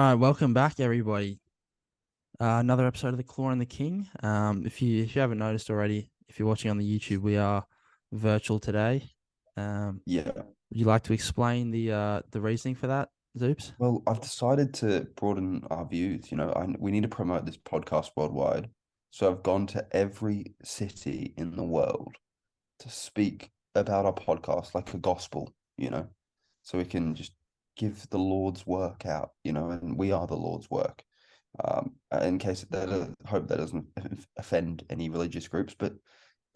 All right, welcome back, everybody. Another episode of the Claw and the King. If you haven't noticed already, if you're watching on the YouTube, we are virtual today. Yeah. Would you like to explain the reasoning for that, Zoops? Well, I've decided to broaden our views. We need to promote this podcast worldwide. So I've gone to every city in the world to speak about our podcast like a gospel, so we can just give the Lord's work out, and we are the Lord's work. In case hope that doesn't offend any religious groups, but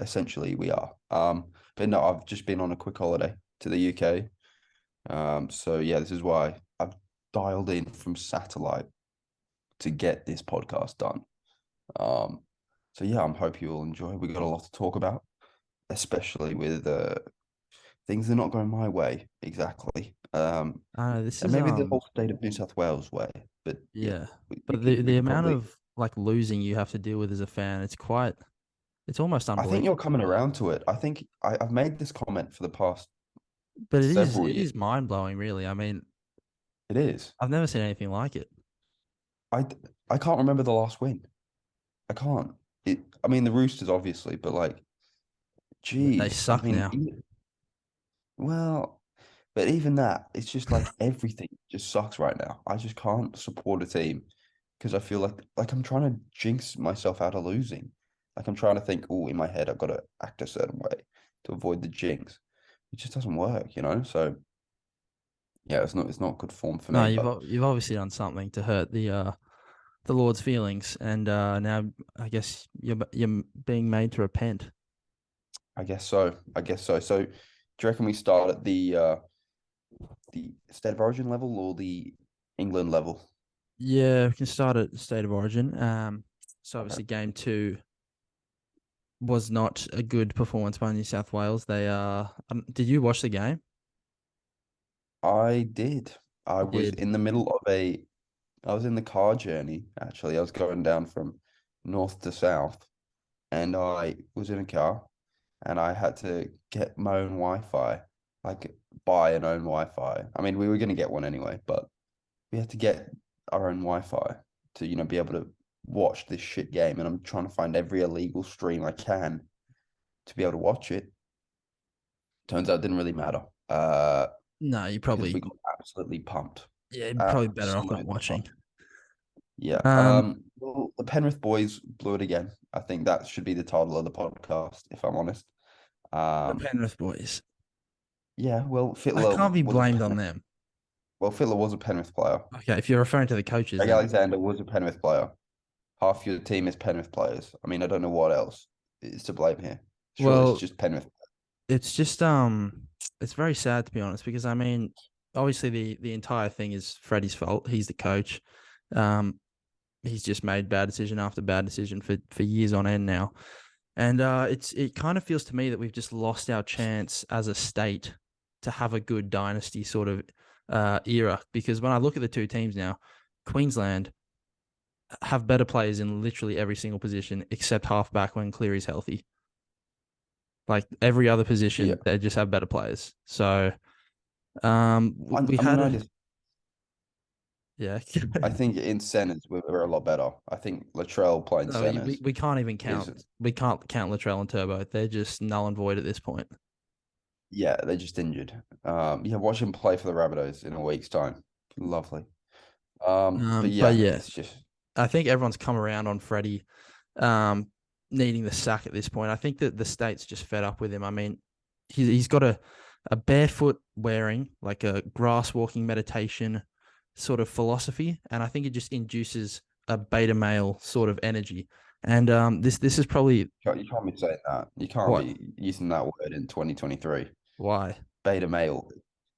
essentially we are. But no, I've just been on a quick holiday to the UK. So yeah, this is why I've dialed in from satellite to get this podcast done. Um, so yeah, I'm hope you'll enjoy. We got a lot to talk about, especially with things that are not going my way exactly. This And is maybe the whole state of New South Wales way. But yeah, yeah, we but the can we the can amount probably. of like losing you have to deal with as a fan, it's almost I think unbelievable. you're coming around to it. I think I've made this comment for the past But it is several it years. is mind blowing, really. I mean, It is. I've never seen anything like it. I I can't remember the last win. I can't. I mean, the Roosters obviously, but like, They geez, I suck mean, now. well, but even that, it's just like everything just sucks right now. I just can't support a team because I feel like I'm trying to jinx myself out of losing. Like I'm trying to think, oh, in my head, I've got to act a certain way to avoid the jinx. It just doesn't work. So yeah, it's not good form for No, me, you've but you've obviously done something to hurt the Lord's feelings, and now I guess you're being made to repent. I guess so. I guess so. So do you reckon we start at the state of origin level or the England level? Yeah, we can start at state of origin. So Okay. obviously game two was not a good performance by New South Wales. Did you watch the game? I did. I You was did. in the middle of I was in the car journey, actually. I was going down from north to south, and I was in a car, and I had to get my own Wi-Fi, like buy an own Wi-Fi. I mean, we were going to get one anyway, but we had to get our own Wi-Fi to be able to watch this shit game. And I'm trying to find every illegal stream I can to be able to watch it. Turns out it didn't really matter. No, you Because probably we got absolutely pumped. yeah, you're probably better off not Absolutely watching. pumped. Yeah. Um, Well, the Penrith boys blew it again. I think that should be the title of the podcast, if I'm honest. the Um, Penrith boys. yeah, well, I Fitler can't be was a blamed on Penrith. them. Well, Fitler was a Penrith player. Okay, if you're referring to the coaches, Greg then Alexander was a Penrith player. Half your team is Penrith players. I mean, I don't know what else is to blame here. Surely it's well, just Penrith. it's just it's very sad to be honest because I mean, obviously the entire thing is Freddie's fault. He's the coach. Um, he's just made bad decision after bad decision for years on end now. And it kind of feels to me that we've just lost our chance as a state to have a good dynasty sort of era. Because when I look at the two teams now, Queensland have better players in literally every single position except halfback when Cleary's healthy. Like every other Yeah. position, they just have better players. So we I mean, had I a just yeah. I think in centers we're a lot better. I think Latrell playing No, we, centers we can't even is count. We can't count Latrell and Turbo. They're just null and void at this point. yeah, they're just injured. Yeah, watch him play for the Rabbitohs in a week's time. Lovely. But But yeah, yeah, it's just I think everyone's come around on Freddie um, needing the sack at this point. I think that the state's just fed up with him. I mean, he's got a barefoot wearing, like a grass walking meditation sort of philosophy. And I think it just induces a beta male sort of energy. And this is probably you can't be saying that. You can't what? be using that word in 2023. Why? Beta male.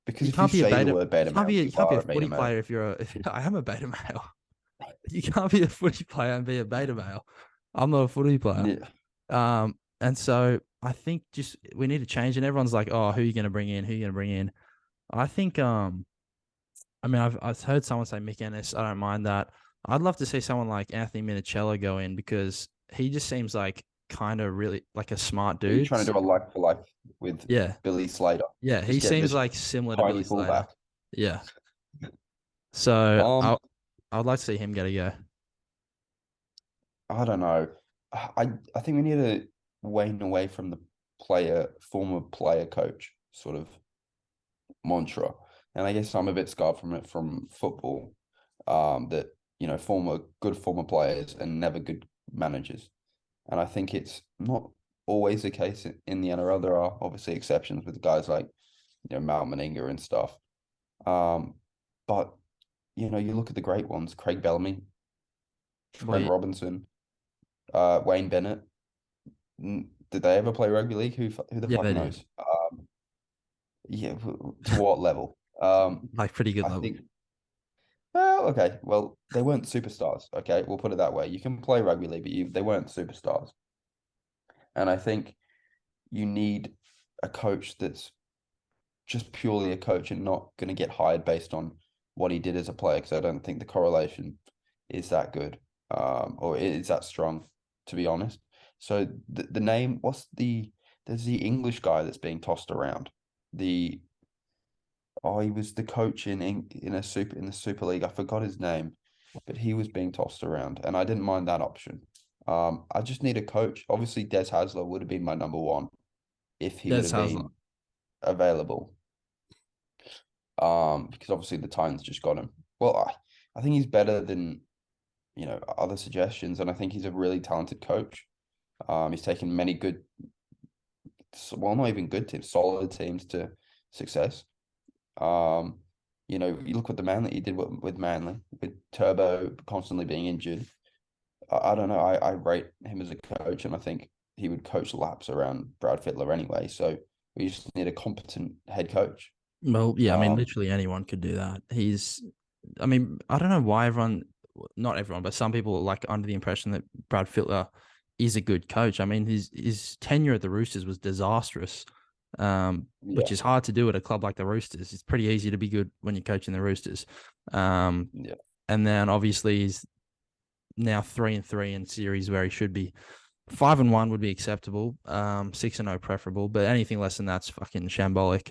Because You if you can't be a say the beta. word beta male, You you can't be a are a beta footy male. player if you're a. If, I am a beta male. You can't be a footy player and be a beta male. I'm not a footy player. Yeah. And so I think just we need to change. And everyone's like, "Oh, who are you going to bring in? Who are you going to bring in?" I think, I mean, I've heard someone say Mick Ennis. I don't mind that. I'd love to see someone like Anthony Minicello go in because he just seems like kind of really like a smart Are you dude. trying to do a like for like with Yeah, Billy Slater? yeah, he Just get seems this like similar to tiny Billy Slater. fullback. Yeah. So Um, I would like to see him get a go. I don't know. I think we need to wane away from the former player coach sort of mantra. And I guess I'm a bit scarred from it from football. That former players and never good managers. And I think it's not always the case in the NRL. There are obviously exceptions with guys like, Mal Meninga and stuff. But you look at the great ones, Craig Bellamy, Well, Trent Robinson, Wayne Bennett. Did they ever play rugby league? Who the yeah, fuck they did. knows? Yeah, to what level? Like pretty good I level. think. Well, okay. Well, they weren't superstars. Okay, we'll put it that way. You can play rugby league, but they weren't superstars. And I think you need a coach that's just purely a coach and not going to get hired based on what he did as a player, because I don't think the correlation is that good, or is that strong, to be honest. So the name, there's the English guy that's being tossed around. The he was the coach in the Super League. I forgot his name, but he was being tossed around, and I didn't mind that option. I just need a coach. Obviously, Des Hasler would have been my number one if he would Des have Hasler. been available. Because obviously the Titans just got him. Well, I think he's better than other suggestions, and I think he's a really talented coach. He's taken many not even good teams, solid teams to success. Um, you look what the Manly he did with Manly, with Turbo constantly being injured. I don't know. I rate him as a coach, and I think he would coach laps around Brad Fitler anyway. So we just need a competent head coach. Well, yeah, I mean, Um, literally anyone could do that. I mean, I don't know why not everyone, but some people are like under the impression that Brad Fitler is a good coach. I mean, his tenure at the Roosters was disastrous, which yeah, is hard to do at a club like the Roosters. It's pretty easy to be good when you're coaching the Roosters. Um, yeah. and then obviously he's now 3-3 in series where he should be. 5-1 would be acceptable. 6-0 preferable, but anything less than that's fucking shambolic.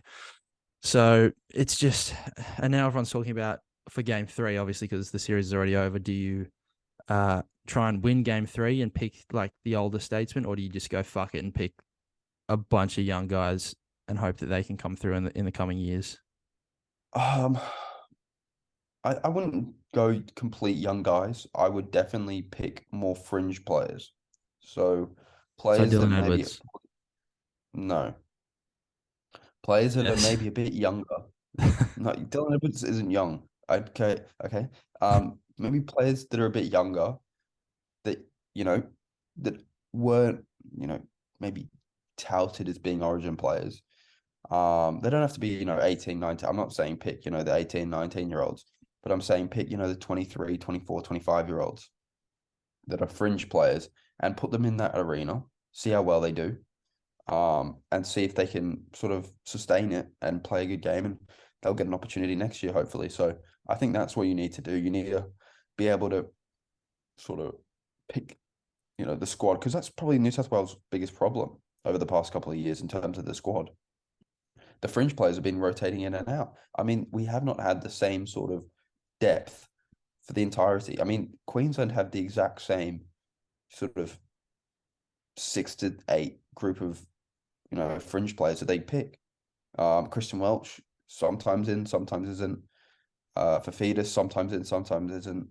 So it's just, and now everyone's talking about for game 3, obviously, because the series is already over. Do you try and win game 3 and pick like the older statesmen, or do you just go fuck it and pick a bunch of young guys and hope that they can come through in the coming years? Um, I wouldn't go complete young guys. I would definitely pick more fringe players. So So players that Dylan maybe Edwards. no, players that are Yes. maybe a bit younger. No, Dylan Edwards isn't young. Okay, okay. Maybe players that are a bit younger that you know that weren't maybe touted as being Origin players. They don't have to be 18, 19. I'm not saying pick the 18, 19 year olds, but I'm saying pick the 23, 24, 25 year olds that are fringe players and put them in that arena, see how well they do, and see if they can sort of sustain it and play a good game, and they'll get an opportunity next year, hopefully. So I think that's what you need to do. You need to be able to sort of pick, the squad, because that's probably New South Wales' biggest problem over the past couple of years in terms of the squad. The fringe players have been rotating in and out. I mean, we have not had the same sort of depth for the entirety. I mean, Queensland have the exact same sort of 6 to 8 group of fringe players that they pick. Christian Welch sometimes in, sometimes isn't. Fafita sometimes in, sometimes isn't.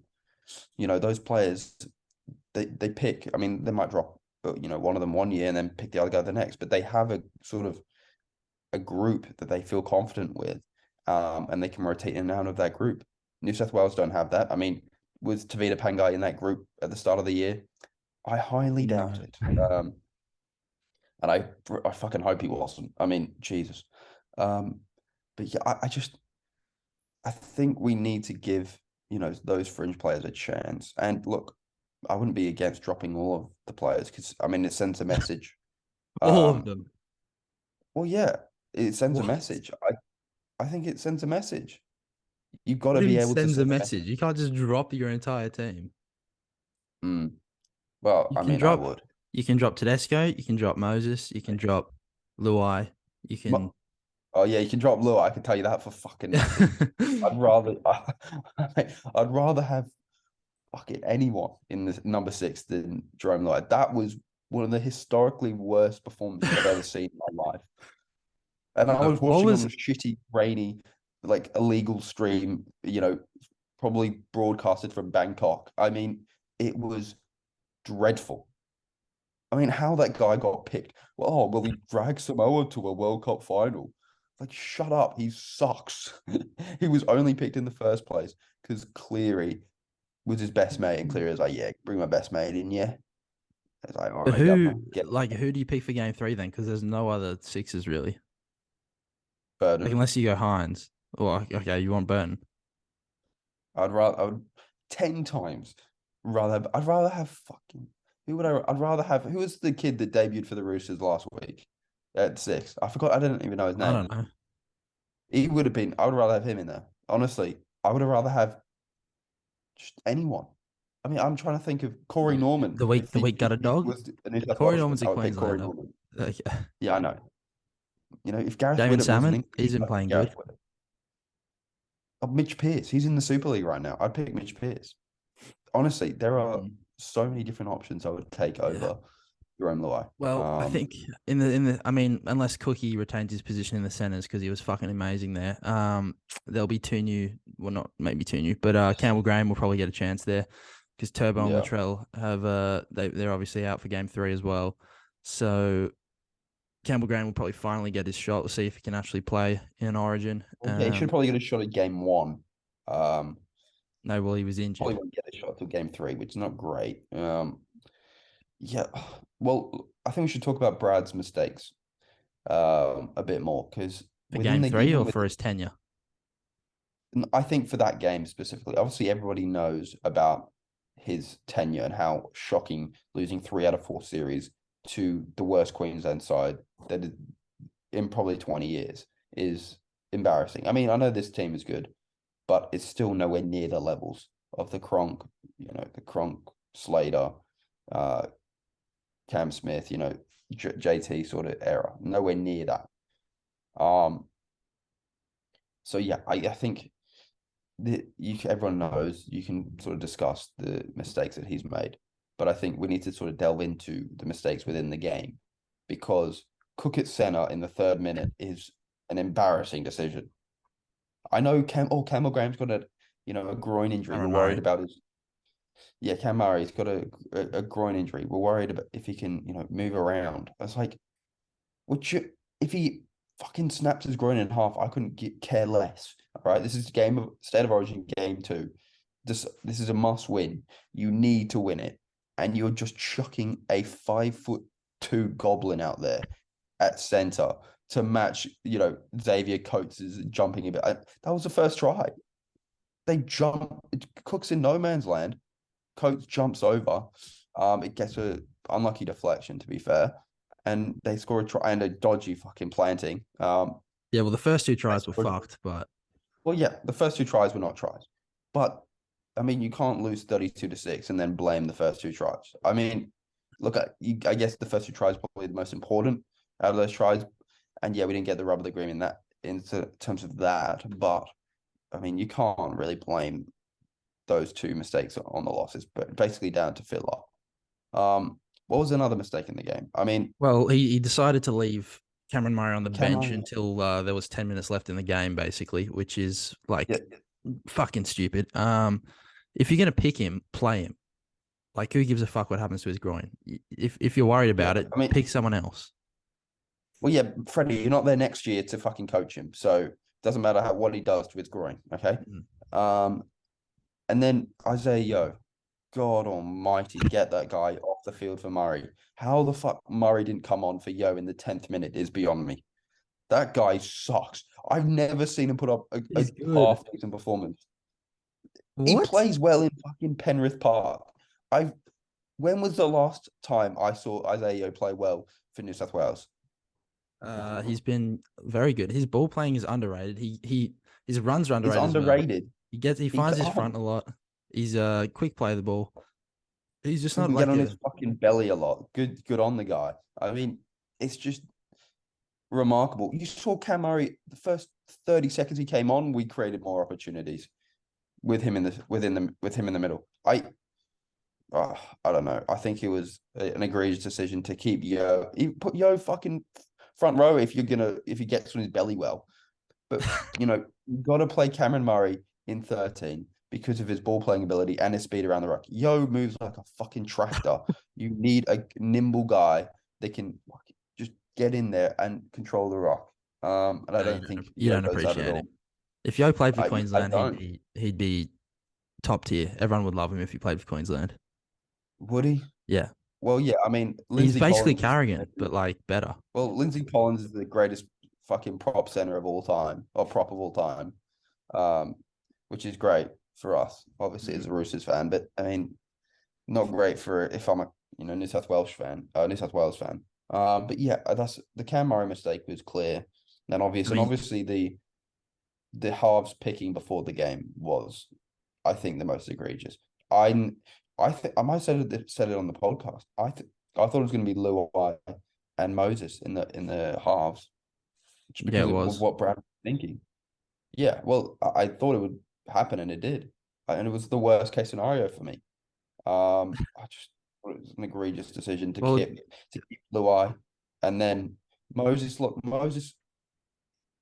Those players they pick. I mean, they might drop one of them one year and then pick the other guy the next, but they have a sort of a group that they feel confident with, and they can rotate in and out of that group. New South Wales don't have that. I mean, was Tavita Pangai in that group at the start of the year? I highly doubt No. it. And I fucking hope he wasn't. I mean, Jesus. Um, but yeah, I think we need to give those fringe players a chance. And look, I wouldn't be against dropping all of the players, because I mean it sends a message. All of Um, them. well, yeah, it sends a What? message. I think it sends a message. You've got What to do you be mean able to sends a send a message? message. You can't just drop your entire team. Mm. Well, You I can mean, I drop would. you can drop Tedesco, you can drop Moses, you can drop Luai, you can Oh yeah, you can drop low. I can tell you that for fucking nothing. I'd rather, I'd rather have fucking anyone in the number 6 than Jerome Lloyd. That was one of the historically worst performances I've ever seen in my life. And I was What watching on was a shitty, rainy, like illegal stream, probably broadcasted from Bangkok. I mean, it was dreadful. I mean, how that guy got picked. Well, he dragged Samoa to a World Cup final. Like, shut up. He sucks. He was only picked in the first place because Cleary was his best mate. And Cleary was like, yeah, bring my best mate in, yeah. I was like, all right, who governor, get who do you pick for game 3 then? Because there's no other sixes really. Like Burden. unless you go Hines. Or okay, you want Burton. I would 10 times I'd rather have fucking, I'd rather have, who was the kid that debuted for the Roosters last week at 6? I forgot, I didn't even know his I name. don't know. He would have been, I would rather have him in there. Honestly, I would have rather have just anyone. I mean, I'm trying to think of Corey Norman. The week got a If he dog. was a New South Corey Welshman, Norman's a I would pick Corey Queenslander. Norman. Like, Yeah, I know. If Gareth Damon Widdop was an Salmon, he's English, been I'd pick playing Gareth good. Widdop. Oh, Mitch Pearce, he's in the Super League right now. I'd pick Mitch Pearce. Honestly, there are Mm. so many different options I would take Yeah. over Jerome Luai. Well, I think I mean, unless Cookie retains his position in the centers because he was fucking amazing there. There'll be two new, well, not maybe two new, but Campbell Graham will probably get a chance there because Turbo and Yeah. Latrell have they're obviously out for game 3 as well. So Campbell Graham will probably finally get his shot. We'll see if he can actually play in Origin. Well, yeah, he should probably get a shot at game 1. No, well, he was Probably injured. won't get a shot till game 3, which is not great. Yeah. Well, I think we should talk about Brad's mistakes a bit more because For within game the three even or with for his tenure? I think for that game specifically, obviously everybody knows about his tenure and how shocking losing 3 out of 4 series to the worst Queensland side that is in probably 20 years is embarrassing. I mean, I know this team is good, but it's still nowhere near the levels of the Cronk, the Cronk, Slater, uh, Cam Smith, JT sort of era. Nowhere near that. So yeah, I think everyone knows you can sort of discuss the mistakes that he's made, but I think we need to sort of delve into the mistakes within the game because Cook at center in the 3rd minute is an embarrassing decision. I know Campbell Graham's got a groin injury. We're Cameron worried Murray. about Cam Murray's got a groin injury. We're worried about if he can, move around. It's like, if he fucking snaps his groin in half, I couldn't care less. All right, this is State of Origin game 2. This is a must win. You need to win it, and you're just chucking a 5'2" goblin out there at center to match, Xavier Coates' jumping a bit. That was the first try. They jump. Cook's in no man's land. Coates jumps over. It gets a unlucky deflection, to be fair, and they score a try and a dodgy fucking planting. Yeah, well, the first 2 tries were fucked, but Well, yeah, the first 2 tries were not tries, but I mean, you can't lose 32-6 and then blame the first 2 tries. I mean, look, I guess the first 2 tries probably the most important out of those tries, and yeah, we didn't get the rub of the green in terms of that, but I mean, you can't really blame those 2 mistakes on the losses, but basically down to Fitler. What was another mistake in the game? I mean, well, he decided to leave Cameron Murray on the bench Cameron, until there was 10 minutes left in the game, basically, which is yeah, like fucking stupid. If you're gonna pick him, play him. Like, who gives a fuck what happens to his groin? If you're worried yeah. about it, I mean, pick someone else. well, yeah, Freddie, you're not there next year to fucking coach him, so it doesn't matter what he does to his groin, okay? Mm. Um, and then Isaiah Yo, God Almighty, get that guy off the field for Murray. How the fuck Murray didn't come on for Yo in the 10th minute is beyond me. That guy sucks. I've never seen him put up a He's good. half decent performance. He What? plays well in fucking Penrith Park. I've When was the last time I saw Isaiah Yo play well for New South Wales? He's been very good. His ball playing is underrated. His runs are It's underrated as well. underrated. He He finds his oh, front a lot. He's a quick play the ball. He's just he not can get like on a his fucking belly a lot. Good on the guy. I mean, it's just remarkable. You saw Cam Murray, the first 30 seconds he came on, we created more opportunities. with him in the middle. I don't know. I think it was an egregious decision to keep Yo. Put Yo fucking front row if he gets on his belly well. But you've got to play Cameron Murray in 13 because of his ball playing ability and his speed around the ruck. Yo moves like a fucking tractor. You need a nimble guy that can just get in there and control the ruck. And I don't think You Yo don't does that at appreciate it. all. If Yo played for I Queensland, don't. he'd be top tier. Everyone would love him if he played for Queensland. Would he? Yeah, Well, yeah. I mean, he's Lindsay basically Collins is Carrigan, but like better. well, Lindsay Collins is the greatest fucking prop center of all time, or prop of all time, um, which is great for us, obviously, as a Roosters fan. But I mean, not great for if I'm a New South Wales fan, New South Wales fan. But yeah, that's the Cam Murray mistake was clear, and I mean, obviously the halves picking before the game was, I think, the most egregious. I think I might have said it on the podcast. I thought it was going to be Luai and Moses in the halves, just yeah, because it of was. what Brad was thinking. Yeah, well, I thought it would happen, and it did, and it was the worst case scenario for me. I just thought it was an egregious decision Well, to keep Luai, and then Moses. Look, Moses.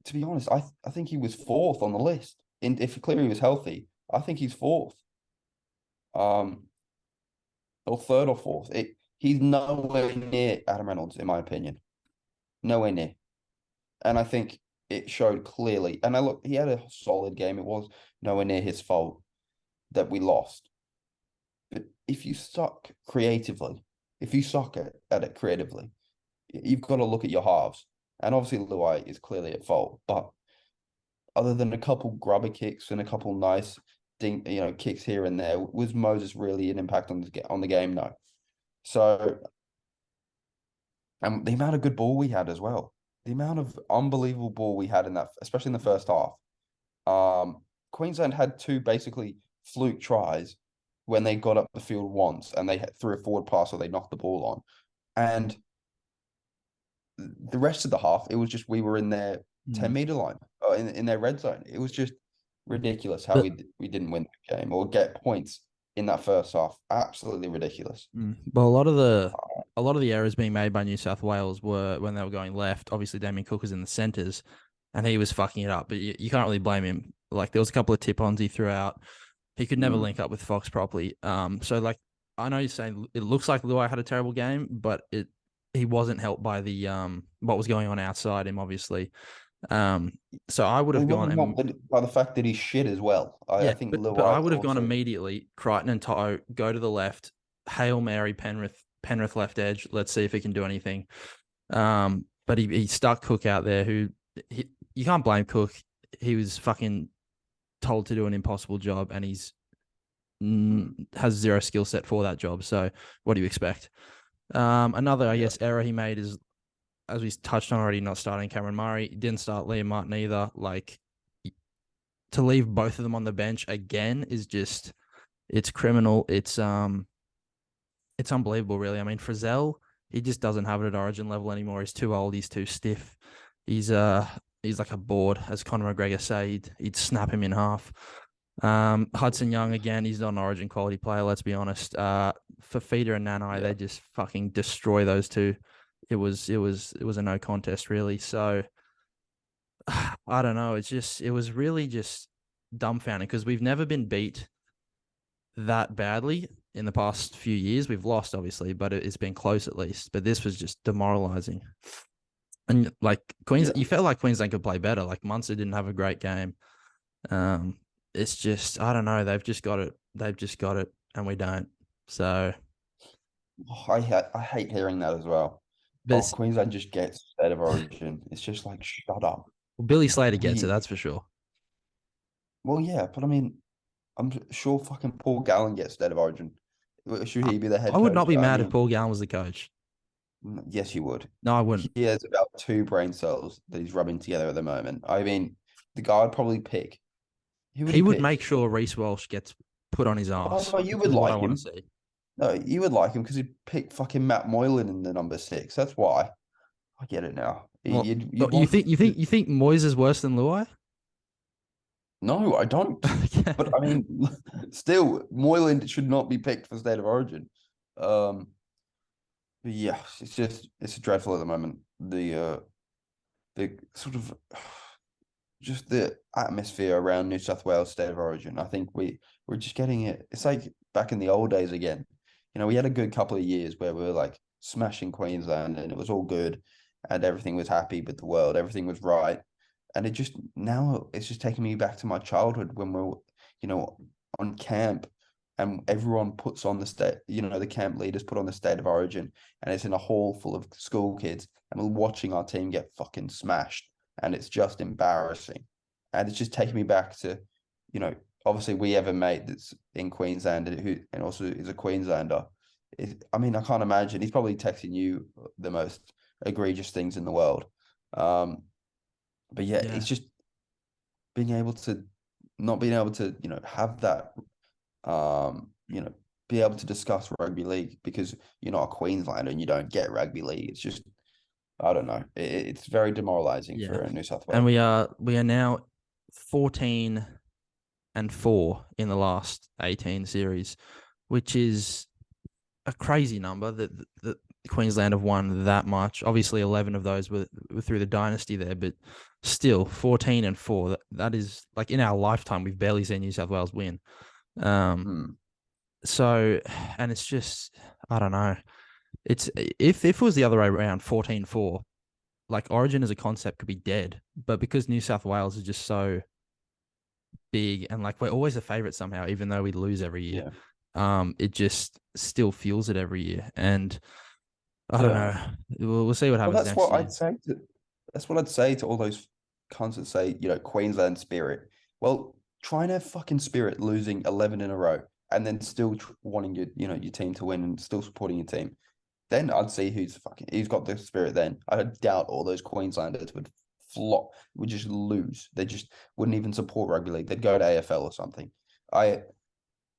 To be honest, I think he was fourth on the list. If Cleary was healthy, I think he's fourth. Um, or third or fourth. He's nowhere near Adam Reynolds, in my opinion. Nowhere near. And I think it showed clearly. And he had a solid game. It was nowhere near his fault that we lost. But if you suck creatively, if you suck at it creatively, you've got to look at your halves. And obviously Luai is clearly at fault. But other than a couple grubber kicks and a couple nice kicks here and there, was Moses really an impact on the game? No. So, and the amount of good ball we had as well, the amount of unbelievable ball we had in that, especially in the first half. Queensland had two basically fluke tries when they got up the field once and they threw a forward pass or they knocked the ball on. And the rest of the half, it was just we were in their 10-meter line, in their red zone. It was just ridiculous how but, we didn't win the game or get points in that first half. Absolutely ridiculous. but a lot of the errors being made by New South Wales were when they were going left. Obviously, Damien Cook was in the centres, and he was fucking it up. But you can't really blame him. Like there was a couple of tip-ons he threw out. He could never link up with Fox properly. So like I know you're saying it looks like Luai had a terrible game, but he wasn't helped by the what was going on outside him, obviously. So I would Well, have he gone wasn't helped by the fact that he's shit as well. I yeah, think but I Luai would have gone also. immediately. Crichton and Toto go to the left. Hail Mary Penrith left edge. Let's see if he can do anything. But he stuck Cook out there. You can't blame Cook. He was fucking told to do an impossible job, and he's has zero skill set for that job. So what do you expect? Another, I guess, error he made is, as we touched on already, not starting Cameron Murray. He didn't start Liam Martin either. Like, to leave both of them on the bench again is just, it's criminal. It's unbelievable, really. I mean, Frizzell, he just doesn't have it at Origin level anymore. He's too old. He's too stiff. He's like a board, as Conor McGregor said. He'd snap him in half. Hudson Young again. He's not an Origin quality player. Let's be honest. Fafita and Nanai, they just fucking destroy those two. It was a no contest, really. So I don't know. It was really just dumbfounding because we've never been beat that badly in the past few years. We've lost, obviously, but it's been close at least. But this was just demoralizing. And like you felt like Queensland could play better. Like Munster didn't have a great game. It's just, I don't know. They've just got it. And we don't. So, I hate hearing that as well. Oh, but Queensland just gets state of origin. It's just like, shut up. Billy Slater gets it. That's for sure. Well, yeah, but I mean, I'm sure fucking Paul Gallen gets state of origin. Should he be the head I would coach? not be I mad if mean, Paul Gallen was the coach. yes, you would. No, I wouldn't. He has about two brain cells that he's rubbing together at the moment. I mean, the guy would probably pick. Who would He he would pick? make sure Reece Welsh gets put on his Oh ass, no, you which would is what I like want to him. see. No, you would like him because he'd pick fucking Matt Moylan in the number 6. That's why. I get it now. Well, You'd want you think Moyes is worse than Luai? No, I don't. But I mean, still, Moylan should not be picked for State of Origin. Um, but yeah, it's dreadful at the moment. The sort of just the atmosphere around New South Wales State of Origin. I think we're just getting it. It's like back in the old days again. We had a good couple of years where we were like smashing Queensland and it was all good and everything was happy with the world, everything was right. And it just now it's just taking me back to my childhood when we were, you know, on camp and everyone puts on the the camp leaders put on the State of Origin and it's in a hall full of school kids and we're watching our team get fucking smashed and it's just embarrassing. And it's just taking me back to, obviously we have a mate that's in Queensland and also is a Queenslander. I mean, I can't imagine. He's probably texting you the most egregious things in the world. But yeah, Yeah. it's just being able to not being able to, have that, be able to discuss rugby league because you're not a Queenslander and you don't get rugby league. It's just, I don't know. It's very demoralizing Yeah. for New South And Wales. we are now 14-4 in the last 18 series, which is a crazy number that Queensland have won that much. Obviously, 11 of those were through the dynasty there, but still 14-4. That is like in our lifetime, we've barely seen New South Wales win. Hmm. So, and it's just, I don't know. It's if it was the other way around, 14-4, like Origin as a concept could be dead. But because New South Wales is just so big and like we're always a favorite somehow, even though we lose every year, Yeah. it just still fuels it every year. And I don't Yeah. know. We'll see what Well, happens that's next what year. I'd say that's what I'd say to all those cunts that say, Queensland spirit. Well, try and have fucking spirit losing 11 in a row and then still wanting your team to win and still supporting your team. Then I'd see who's got the spirit then. I doubt all those Queenslanders would flop, would just lose. They just wouldn't even support rugby league. They'd go to AFL or something. I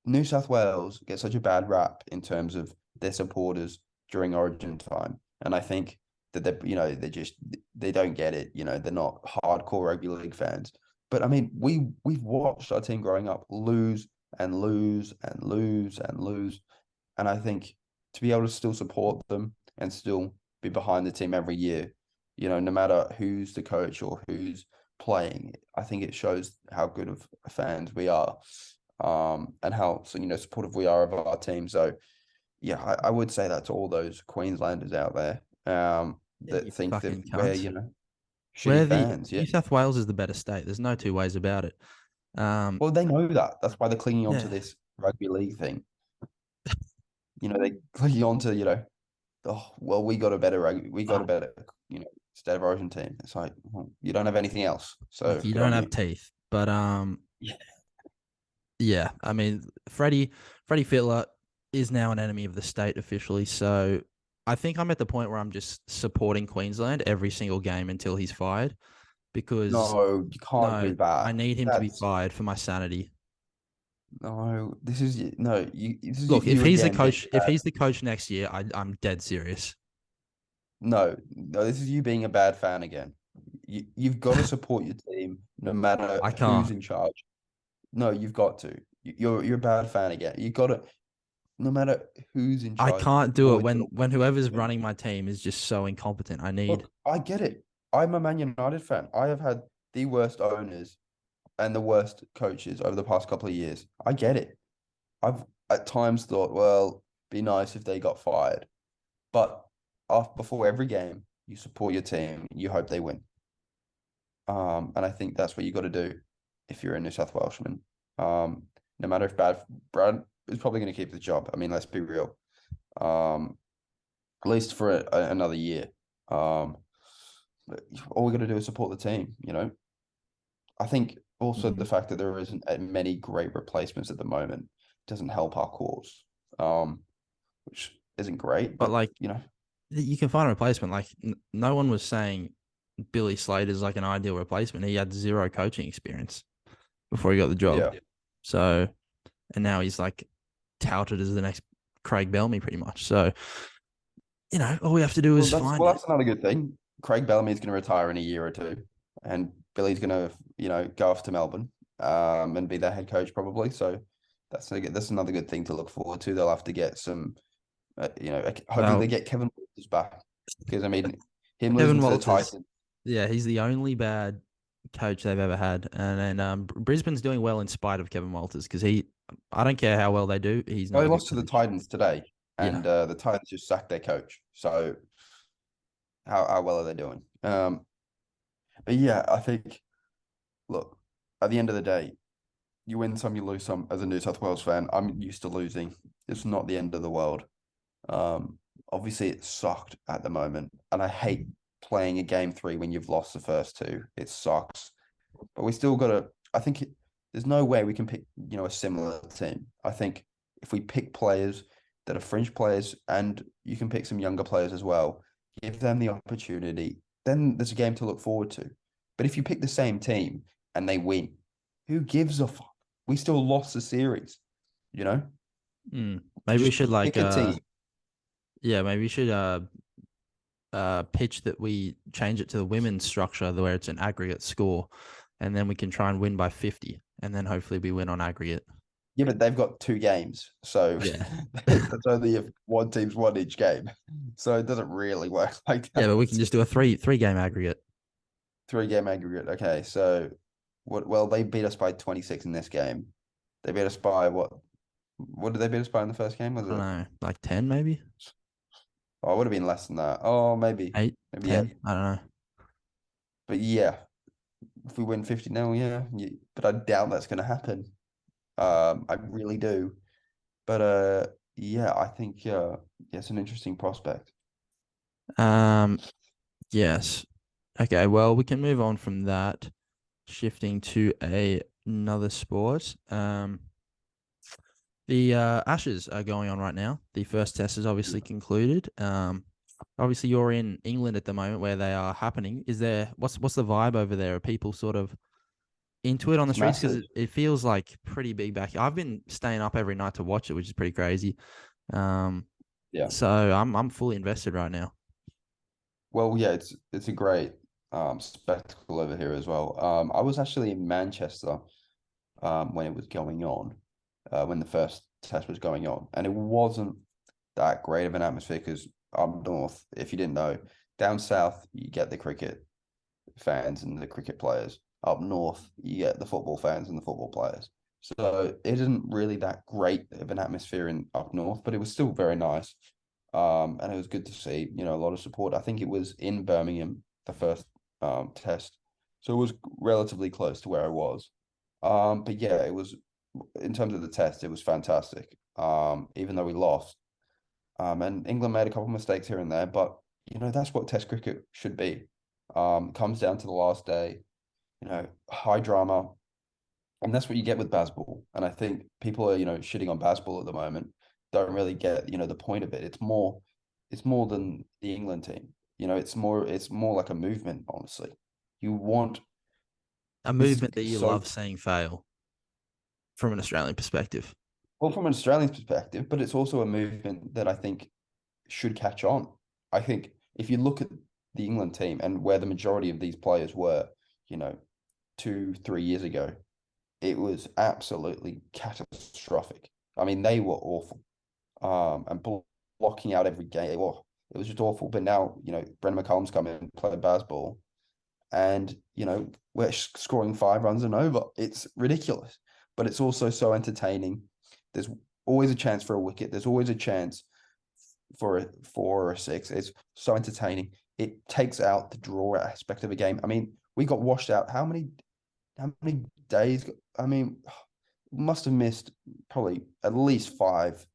New South Wales get such a bad rap in terms of their supporters during Origin time, and I think that they don't get it. They're not hardcore rugby league fans. But I mean, we've watched our team growing up lose and lose and lose and lose, and I think to be able to still support them and still be behind the team every year, no matter who's the coach or who's playing, I think it shows how good of fans we are, and how supportive we are of our team. So yeah, I would say that to all those Queenslanders out there, Yeah, you that think that fucking we're can't. shitty Where the fans. Yeah, New South Wales is the better state. There's no two ways about it. Um, well they know that. That's why they're clinging onto yeah, this rugby league thing. They clinging onto oh well we got a better rugby, we got a uh, better State of Origin team. It's like, well, you don't have anything else, so like you good don't on have you. teeth. But Yeah. yeah, I mean, Freddie Fitler is now an enemy of the state officially. So I think I'm at the point where I'm just supporting Queensland every single game until he's fired because No, you can't no, do that. I need him to be That's fired for my sanity. no. This is no. This is Look, you again being if bad. he's the coach next year, I'm dead serious. No, no. This is you being a bad fan again. You've got to support your team no matter I who's can't. in charge. No, you've got to. You're a bad fan again. You got to no matter who's in I charge. can't You've do it always got when to when whoever's win. running my team is just so incompetent. I need Look, I get it. I'm a Man United fan. I have had the worst owners and the worst coaches over the past couple of years. I get it. I've at times thought, well, be nice if they got fired. But before every game, you support your team. You hope they win. And I think that's what you got to do if you're a New South Welshman. No matter if Brad is probably going to keep the job. I mean, let's be real. At least for another year. Um, but all we got to do is support the team. I think also the fact that there isn't many great replacements at the moment doesn't help our cause, which isn't great. but But like you can find a replacement. Like no one was saying Billy Slater's like an ideal replacement. He had zero coaching experience before he got the job. yeah. So and now he's like touted as the next Craig Bellamy pretty much. So, all we have to do Well, is that's find well, it. that's another good thing. Craig Bellamy's going to retire in a year or two, and Billy's going to, go off to Melbourne. and be their head coach probably. So that's another good thing to look forward to. They'll have to get some, hopefully they Well, get Kevin Walters back because I mean, him losing Kevin to the Walters, Titans. yeah, he's the only bad coach they've ever had, and then Brisbane's doing well in spite of Kevin Walters because I don't care how well they do, he's Well, not they a good lost to the coach. Titans today, Yeah. and the Titans just sacked their coach. So how well are they doing? But yeah, I think look, at the end of the day, you win some, you lose some. As a New South Wales fan, I'm used to losing. It's not the end of the world. Um, Obviously it sucked at the moment, and I hate playing a game three when you've lost the first two. It sucks, but we still got to. I think there's no way we can pick, a similar team. I think if we pick players that are fringe players, and you can pick some younger players as well, give them the opportunity, then there's a game to look forward to. But if you pick the same team and they win, who gives a fuck? We still lost the series, you know? Maybe we Just should like pick a team. yeah, maybe we should pitch that we change it to the women's structure where it's an aggregate score, and then we can try and win by 50, and then hopefully we win on aggregate. Yeah, but they've got two games, so Yeah. that's only if one team's won each game. So it doesn't really work like Yeah, that. but we can just do a three game aggregate. Three-game aggregate. Okay, so what? Well, they beat us by 26 in this game. They beat us by what? What did they beat us by in the first game? Was I don't it? know, like 10 maybe? Oh, it would have been less than that. Oh, Eight, maybe 10? eight. I don't know. But yeah, if we win 50-0, yeah. But I doubt that's going to happen. I really do. But yeah, I think yeah, it's an interesting prospect. Um, yes. Okay, well, we can move on from that, shifting to another sport. The Ashes are going on right now. The first test is obviously concluded. Obviously you're in England at the moment where they are happening. Is there what's the vibe over there? Are people sort of into it on the It's streets? Because massive. it feels like pretty big back here. I've been staying up every night to watch it, which is pretty crazy. Um, Yeah. so I'm fully invested right now. Well, yeah, it's a great spectacle over here as well. I was actually in Manchester when it was going on, when the first test was going on, and it wasn't that great of an atmosphere because up north, if you didn't know, down south you get the cricket fans and the cricket players. Up north, you get the football fans and the football players. So it isn't really that great of an atmosphere in up north, but it was still very nice. And it was good to see, a lot of support. I think it was in Birmingham, the first test. So it was relatively close to where I was. But yeah, it was in terms of the test, it was fantastic. Even though we lost. And England made a couple of mistakes here and there, but that's what Test cricket should be. Comes down to the last day, high drama, and that's what you get with baseball. And I think people are, shitting on baseball at the moment, don't really get, the point of it. It's more than the England team. It's more like a movement, honestly. You want A this is movement that you so love seeing fail from an Australian perspective. well from an Australian perspective, but it's also a movement that I think should catch on. I think if you look at the England team and where the majority of these players were, you know, 2, 3 years ago, it was absolutely catastrophic. I mean, they were awful. And blocking out every game. Well, it was just awful. But now, Brendan McCullum's come in and played baseball, and we're scoring 5 runs and over. It's ridiculous, but it's also so entertaining. There's always a chance for a wicket. There's always a chance for a 4 or 6. It's so entertaining. It takes out the draw aspect of a game. I mean, we got washed out. How many days? I mean, must have missed probably at least 5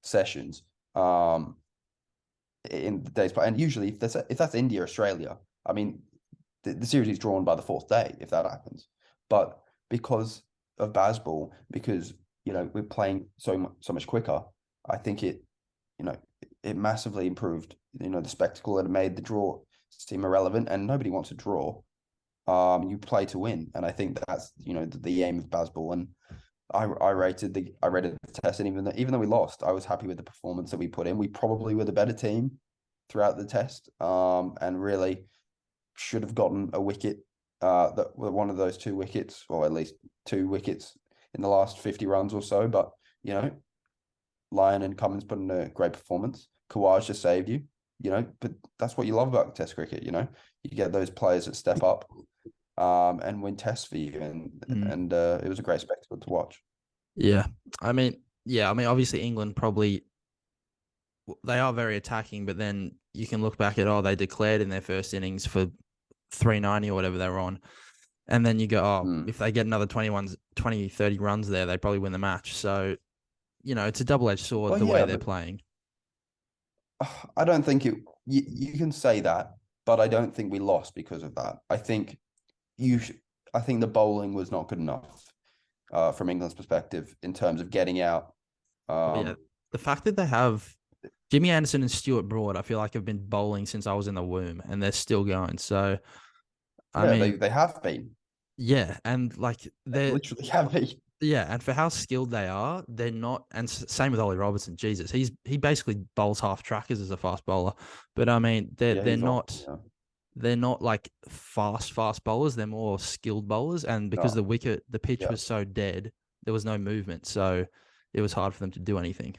sessions in the days. And usually, if that's India, Australia, I mean, the series is drawn by the fourth day if that happens. But because of baseball, because we're playing so much quicker, I think it massively improved the spectacle, and it made the draw seem irrelevant, and nobody wants a draw. You play to win, and I think that's the aim of baseball. And I rated the test, and even though we lost, I was happy with the performance that we put in. We probably were the better team throughout the test, and really should have gotten a wicket one of those 2 wickets, or at least 2 wickets in the last 50 runs or so. But Lyon and Cummins put in a great performance. Kawaj just saved you, but that's what you love about Test cricket. You get those players that step up, and win tests for you, and it was a great spectacle to watch. Yeah. Obviously England probably they are very attacking, but then you can look back at they declared in their first innings for 390 or whatever they were on. And then you go, if they get another 20, 30 runs there, they probably win the match. So, it's a double-edged sword the way they're playing. I don't think you can say that, but I don't think we lost because of that. I think I think the bowling was not good enough from England's perspective in terms of getting out. The fact that they have Jimmy Anderson and Stuart Broad, I feel like have been bowling since I was in the womb, and they're still going. So, they have been. Yeah, and like they literally have been. Yeah, and for how skilled they are, they're not. And same with Ollie Robertson. Jesus, he basically bowls half trackers as a fast bowler. But they're not. Awesome, yeah. They're not like fast bowlers. They're more skilled bowlers. And because the pitch was so dead, there was no movement. So it was hard for them to do anything.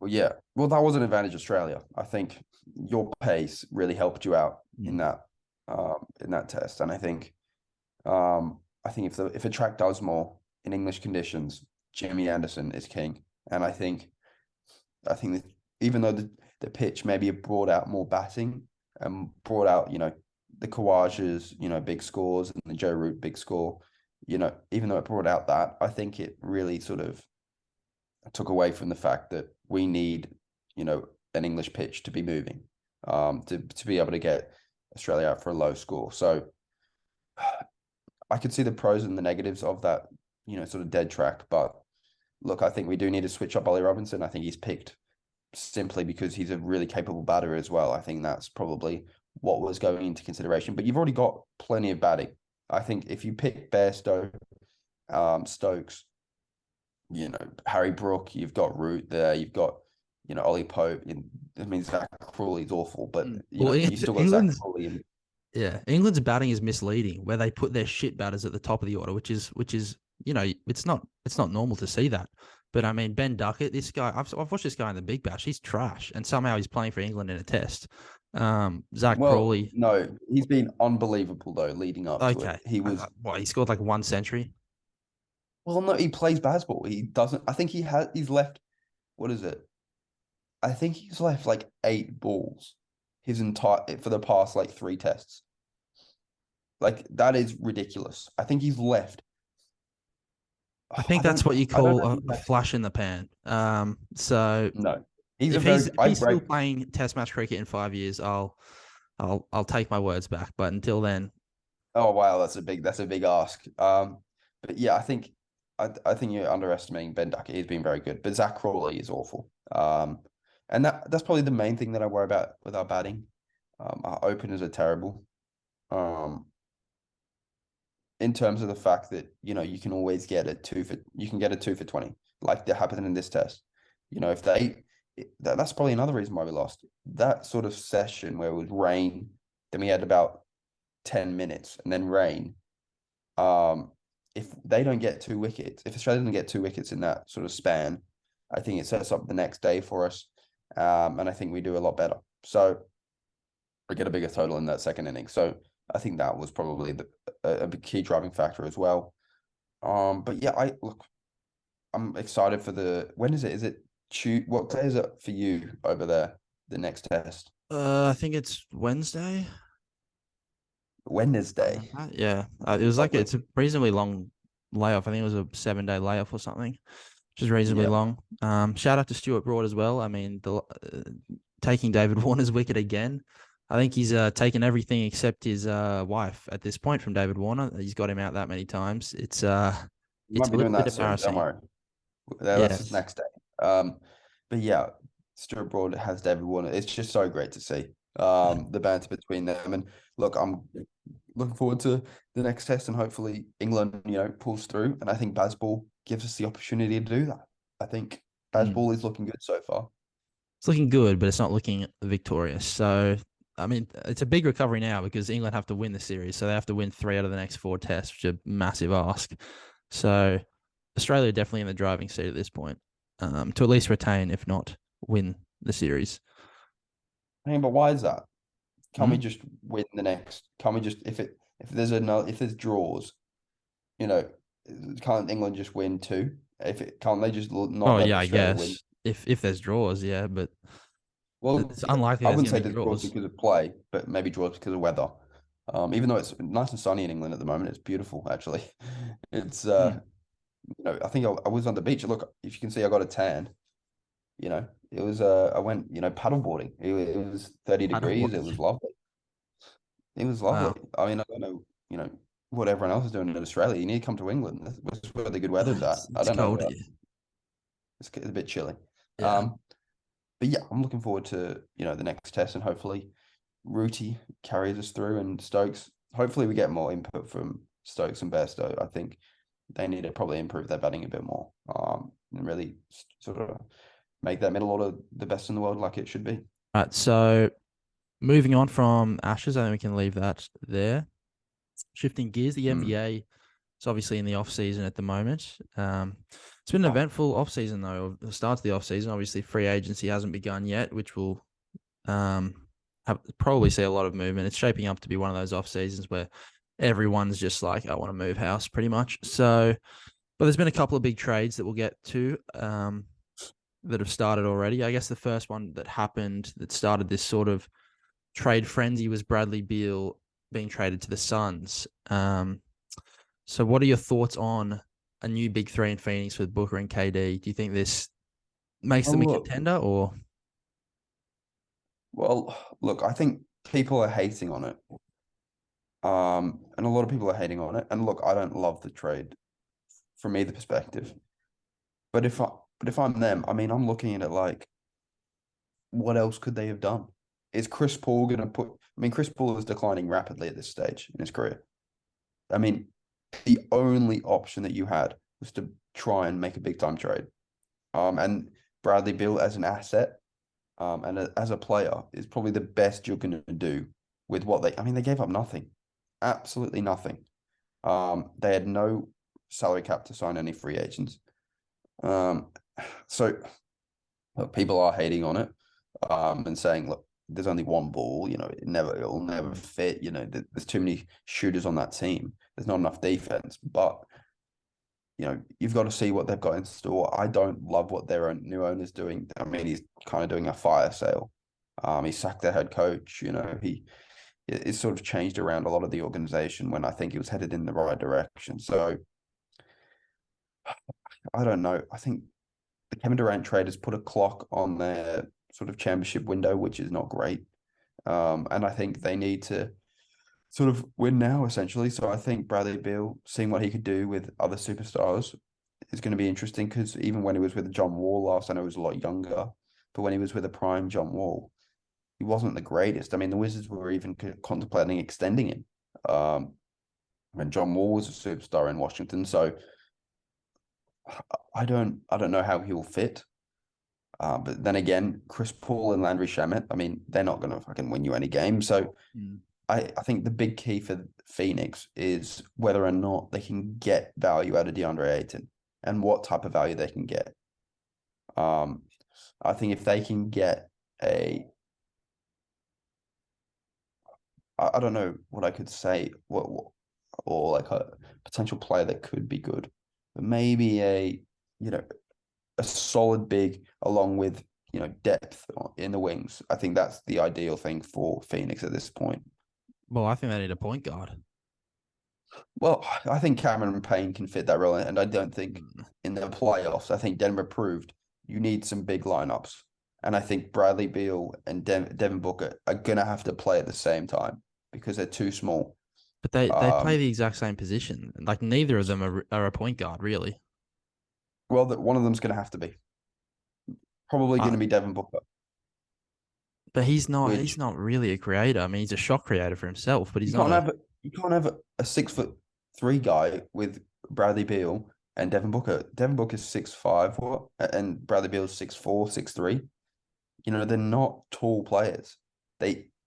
Well, yeah. Well, that was an advantage Australia. I think your pace really helped you out in that test. And I think if a track does more in English conditions, Jimmy Anderson is king. And I think that even though the pitch maybe brought out more batting and brought out, the Kawaja's, big scores and the Joe Root big score, even though it brought out that, I think it really sort of took away from the fact that we need, an English pitch to be moving, to be able to get Australia out for a low score. So I could see the pros and the negatives of that, sort of dead track. But look, I think we do need to switch up Ollie Robinson. I think he's picked simply because he's a really capable batter as well. I think that's probably what was going into consideration. But you've already got plenty of batting. I think if you pick Bairstow, Stokes, Harry Brook, you've got Root there, you've got, Ollie Pope. Zach Crawley's awful, but you still got Zach Crawley. Yeah, England's batting is misleading, where they put their shit batters at the top of the order, which is it's not normal to see that. But I mean, Ben Duckett, this guy, I've watched this guy in the Big Bash. He's trash, and somehow he's playing for England in a test. Zach Crawley. No, he's been unbelievable though, leading up to it. He was he scored like 1 century. Well, no, he plays baseball. He doesn't. I think he's left. What is it? I think he's left like 8 balls for the past like 3 tests. Like that is ridiculous. I think he's left. I think that's what you call a flash in the pan. So no, if he's still playing Test match cricket in 5 years, I'll take my words back. But until then, oh wow, that's a big ask. But yeah, I think you're underestimating Ben Duckett. He's been very good, but Zach Crawley is awful. And that's probably the main thing that I worry about with our batting. Our openers are terrible. In terms of the fact that, you can always get a 2 for 20, like that happened in this test. If that's probably another reason why we lost. That sort of session where it was rain, then we had about 10 minutes and then rain. If they don't get 2 wickets, if Australia doesn't get 2 wickets in that sort of span, I think it sets up the next day for us. And I think we do a lot better. So we get a bigger total in that second inning. So I think that was probably a key driving factor as well. But yeah, I'm excited for when is it? Is it what day is it for you over there? The next test? I think it's Wednesday. Wednesday. Yeah, it was it's a reasonably long layoff. I think it was a 7-day layoff or something, which is reasonably long. Shout out to Stuart Broad as well. I mean, taking David Warner's wicket again. I think he's taken everything except his wife at this point from David Warner. He's got him out that many times. It's a little bit embarrassing. Don't worry. That's his next day. But yeah, Stuart Broad has David Warner. It's just so great to see the banter between them. And look, I'm looking forward to the next test, and hopefully England, pulls through. And I think Bazball gives us the opportunity to do that. I think Bazball is looking good so far. It's looking good, but it's not looking victorious. So I mean, it's a big recovery now because England have to win the series, so they have to win 3 out of the next 4 tests, which is a massive ask. So Australia are definitely in the driving seat at this point, to at least retain, if not win the series. Hey, but why is that? Can we Hmm? just win the next? Can we just if there's draws, you know, can't England just win two? Can't they just not Oh let yeah, I Australia win? guess if there's draws, yeah, but Well, it's unlikely I there's wouldn't going say to be there's draws draws. because of play, but maybe draws because of weather. Even though it's nice and sunny in England at the moment, it's beautiful actually. It's Hmm. I think I was on the beach. Look, if you can see, I got a tan. It was I went paddleboarding. It was 30 degrees. It was Paddleboarding. lovely. It was lovely. Wow. I mean, I don't know, what everyone else is doing in Australia. You need to come to England. That's where the good weather's at. I It's don't know. cold here. It's a bit chilly. Yeah. Um, but yeah, I'm looking forward to, the next test, and hopefully Rooty carries us through, and Stokes. Hopefully we get more input from Stokes and Bairstow. I think they need to probably improve their batting a bit more, and really sort of make that middle order the best in the world like it should be. Right. So moving on from Ashes, I think we can leave that there. Shifting gears, the Mm. NBA is obviously in the off season at the moment. It's been an Oh, eventful off season though. The start of the off season, obviously free agency hasn't begun yet, which will um probably see a lot of movement. It's shaping up to be one of those off seasons where everyone's just like, I want to move house, pretty much. So, but there's been a couple of big trades that we'll get to. That have started already. I guess the first one that happened that started this sort of trade frenzy was Bradley Beal being traded to the Suns. So what are your thoughts on a new big three in Phoenix with Booker and KD? Do you think this makes well, them a look, contender or? I think people are hating on it. And a lot of people are hating on it. And look, I don't love the trade from either perspective. But if I'm them, I mean, I'm looking at it like, what else could they have done? Is Chris Paul gonna put? I mean, Chris Paul is declining rapidly at this stage in his career. I mean, the only option that you had was to try and make a big time trade. And Bradley Beal as an asset, and as a player is probably the best you're gonna do with what I mean, they gave up nothing, absolutely nothing. They had no salary cap to sign any free agents. Um, so look, people are hating on it, and saying, look, there's only one ball, it'll never fit. There's too many shooters on that team. There's not enough defense, but you've got to see what they've got in store. I don't love what their new owner's doing. I mean, he's kind of doing a fire sale. He sacked their head coach. It's sort of changed around a lot of the organization when I think he was headed in the right direction. So I don't know. I think the Kevin Durant trade has put a clock on their sort of championship window, which is not great. And I think they need to sort of win now, essentially. So I think Bradley Beal, seeing what he could do with other superstars, is going to be interesting because even when he was with John Wall last, I know he was a lot younger, but when he was with a prime John Wall, he wasn't the greatest. I mean, the Wizards were even contemplating extending him. When John Wall was a superstar in Washington, so I don't know how he'll fit. But then again, Chris Paul and Landry Shamet, I mean, they're not going to fucking win you any games. So Mm. I think the big key for Phoenix is whether or not they can get value out of DeAndre Ayton and what type of value they can get. Um, I think if they can get I don't know what I could say, or like a potential player that could be good, but maybe you know, a solid big along with, depth in the wings. I think that's the ideal thing for Phoenix at this point. Well, I think they need a point guard. Well, I think Cameron Payne can fit that role, and I don't think Mm. in the playoffs, I think Denver proved you need some big lineups. And I think Bradley Beal and Devin Booker are going to have to play at the same time because they're too small. But they play Um, the exact same position. Like neither of them are a point guard, really. one of them's going to have to be probably going Uh, to be Devin Booker, but he's which not really a creator. I mean, he's a shot creator for himself, but you he's not can't a. have. You can't have a 6'3" guy with Bradley Beal and Devin Booker. Devin Booker's 6'5", what? And Bradley Beal's 6'4", 6'3". They're not tall players.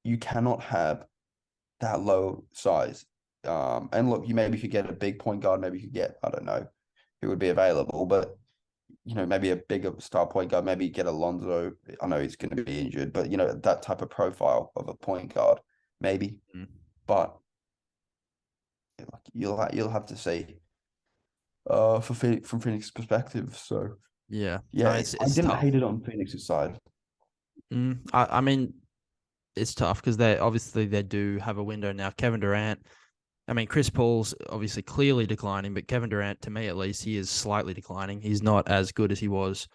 you cannot have that low size. And look, you maybe could get a big point guard, maybe you could get, I don't know, who would be available, but maybe a bigger star point guard, maybe get Alonzo. I know he's going to be injured, but that type of profile of a point guard, maybe. Mm. But you'll have to see from Phoenix's perspective. So Yeah, yeah, I mean, I it's didn't tough. hate it on Phoenix's side. I mean, it's tough because they do have a window now. Kevin Durant. I mean, Chris Paul's obviously clearly declining, but Kevin Durant, to me at least, he is slightly declining. He's not as good as he was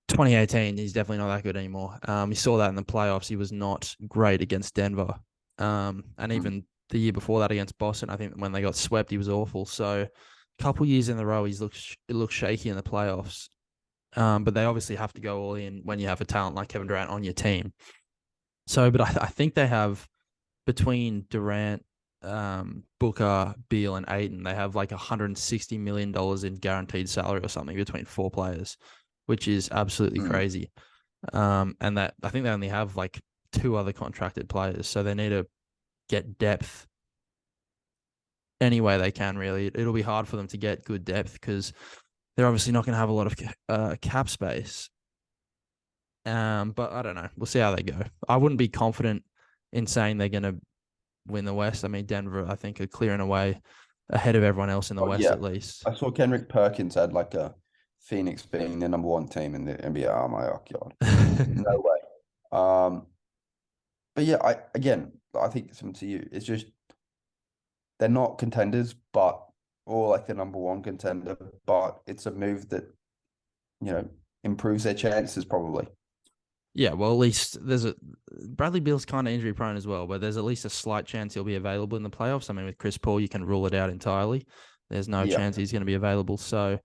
2018. He's definitely not that good anymore. You saw that in the playoffs. He was not great against Denver. And Mm. even the year before that against Boston, I think when they got swept, he was awful. So a couple years in a row, it looks shaky in the playoffs. But they obviously have to go all in when you have a talent like Kevin Durant on your team. So, but I think they have between Durant, Booker, Beal, and Ayton, they have like $160 million in guaranteed salary or something between four players, which is absolutely Mm. crazy. And that I think they only have like two other contracted players, so they need to get depth any way they can. Really, it'll be hard for them to get good depth because they're obviously not going to have a lot of cap space. But I don't know. We'll see how they go. I wouldn't be confident in saying they're going to win the West. I mean, Denver, I think, are clearing away ahead of everyone else in the Oh West yeah, at least. I saw Kendrick Perkins had like a Phoenix being the number one team in the NBA. Oh my god, no way. But yeah, I think something to you. It's just they're not contenders, but or like the number one contender, but it's a move that you know improves their chances probably. Yeah, well, at least there's a Bradley Beal's kind of injury prone as well, but there's at least a slight chance he'll be available in the playoffs. I mean, with Chris Paul, you can rule it out entirely. There's no Yeah. chance he's going to be available. So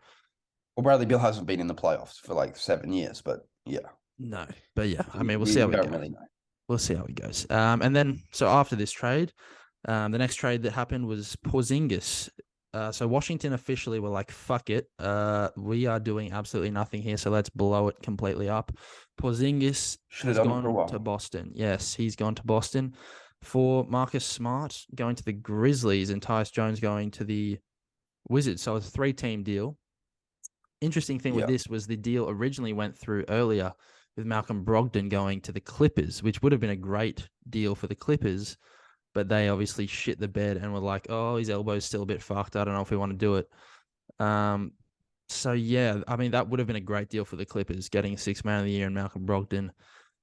Well, Bradley Beal hasn't been in the playoffs for like 7 years, but yeah. no, but yeah, So I mean, we'll see we how we don't go. really know. We'll see how he goes. And then so after this trade, the next trade that happened was Porzingis. So Washington officially were like, "Fuck it, we are doing absolutely nothing here, so let's blow it completely up." Porzingis Should have has done it for a gone to while. Boston. Yes, he's gone to Boston for Marcus Smart going to the Grizzlies and Tyus Jones going to the Wizards. So it's a three-team deal. Interesting thing with Yeah. this was the deal originally went through earlier with Malcolm Brogdon going to the Clippers, which would have been a great deal for the Clippers, but they obviously shit the bed and were like, "Oh, his elbow's still a bit fucked. I don't know if we want to do it." Um, so yeah, I mean that would have been a great deal for the Clippers, getting a six man of the year and Malcolm Brogdon.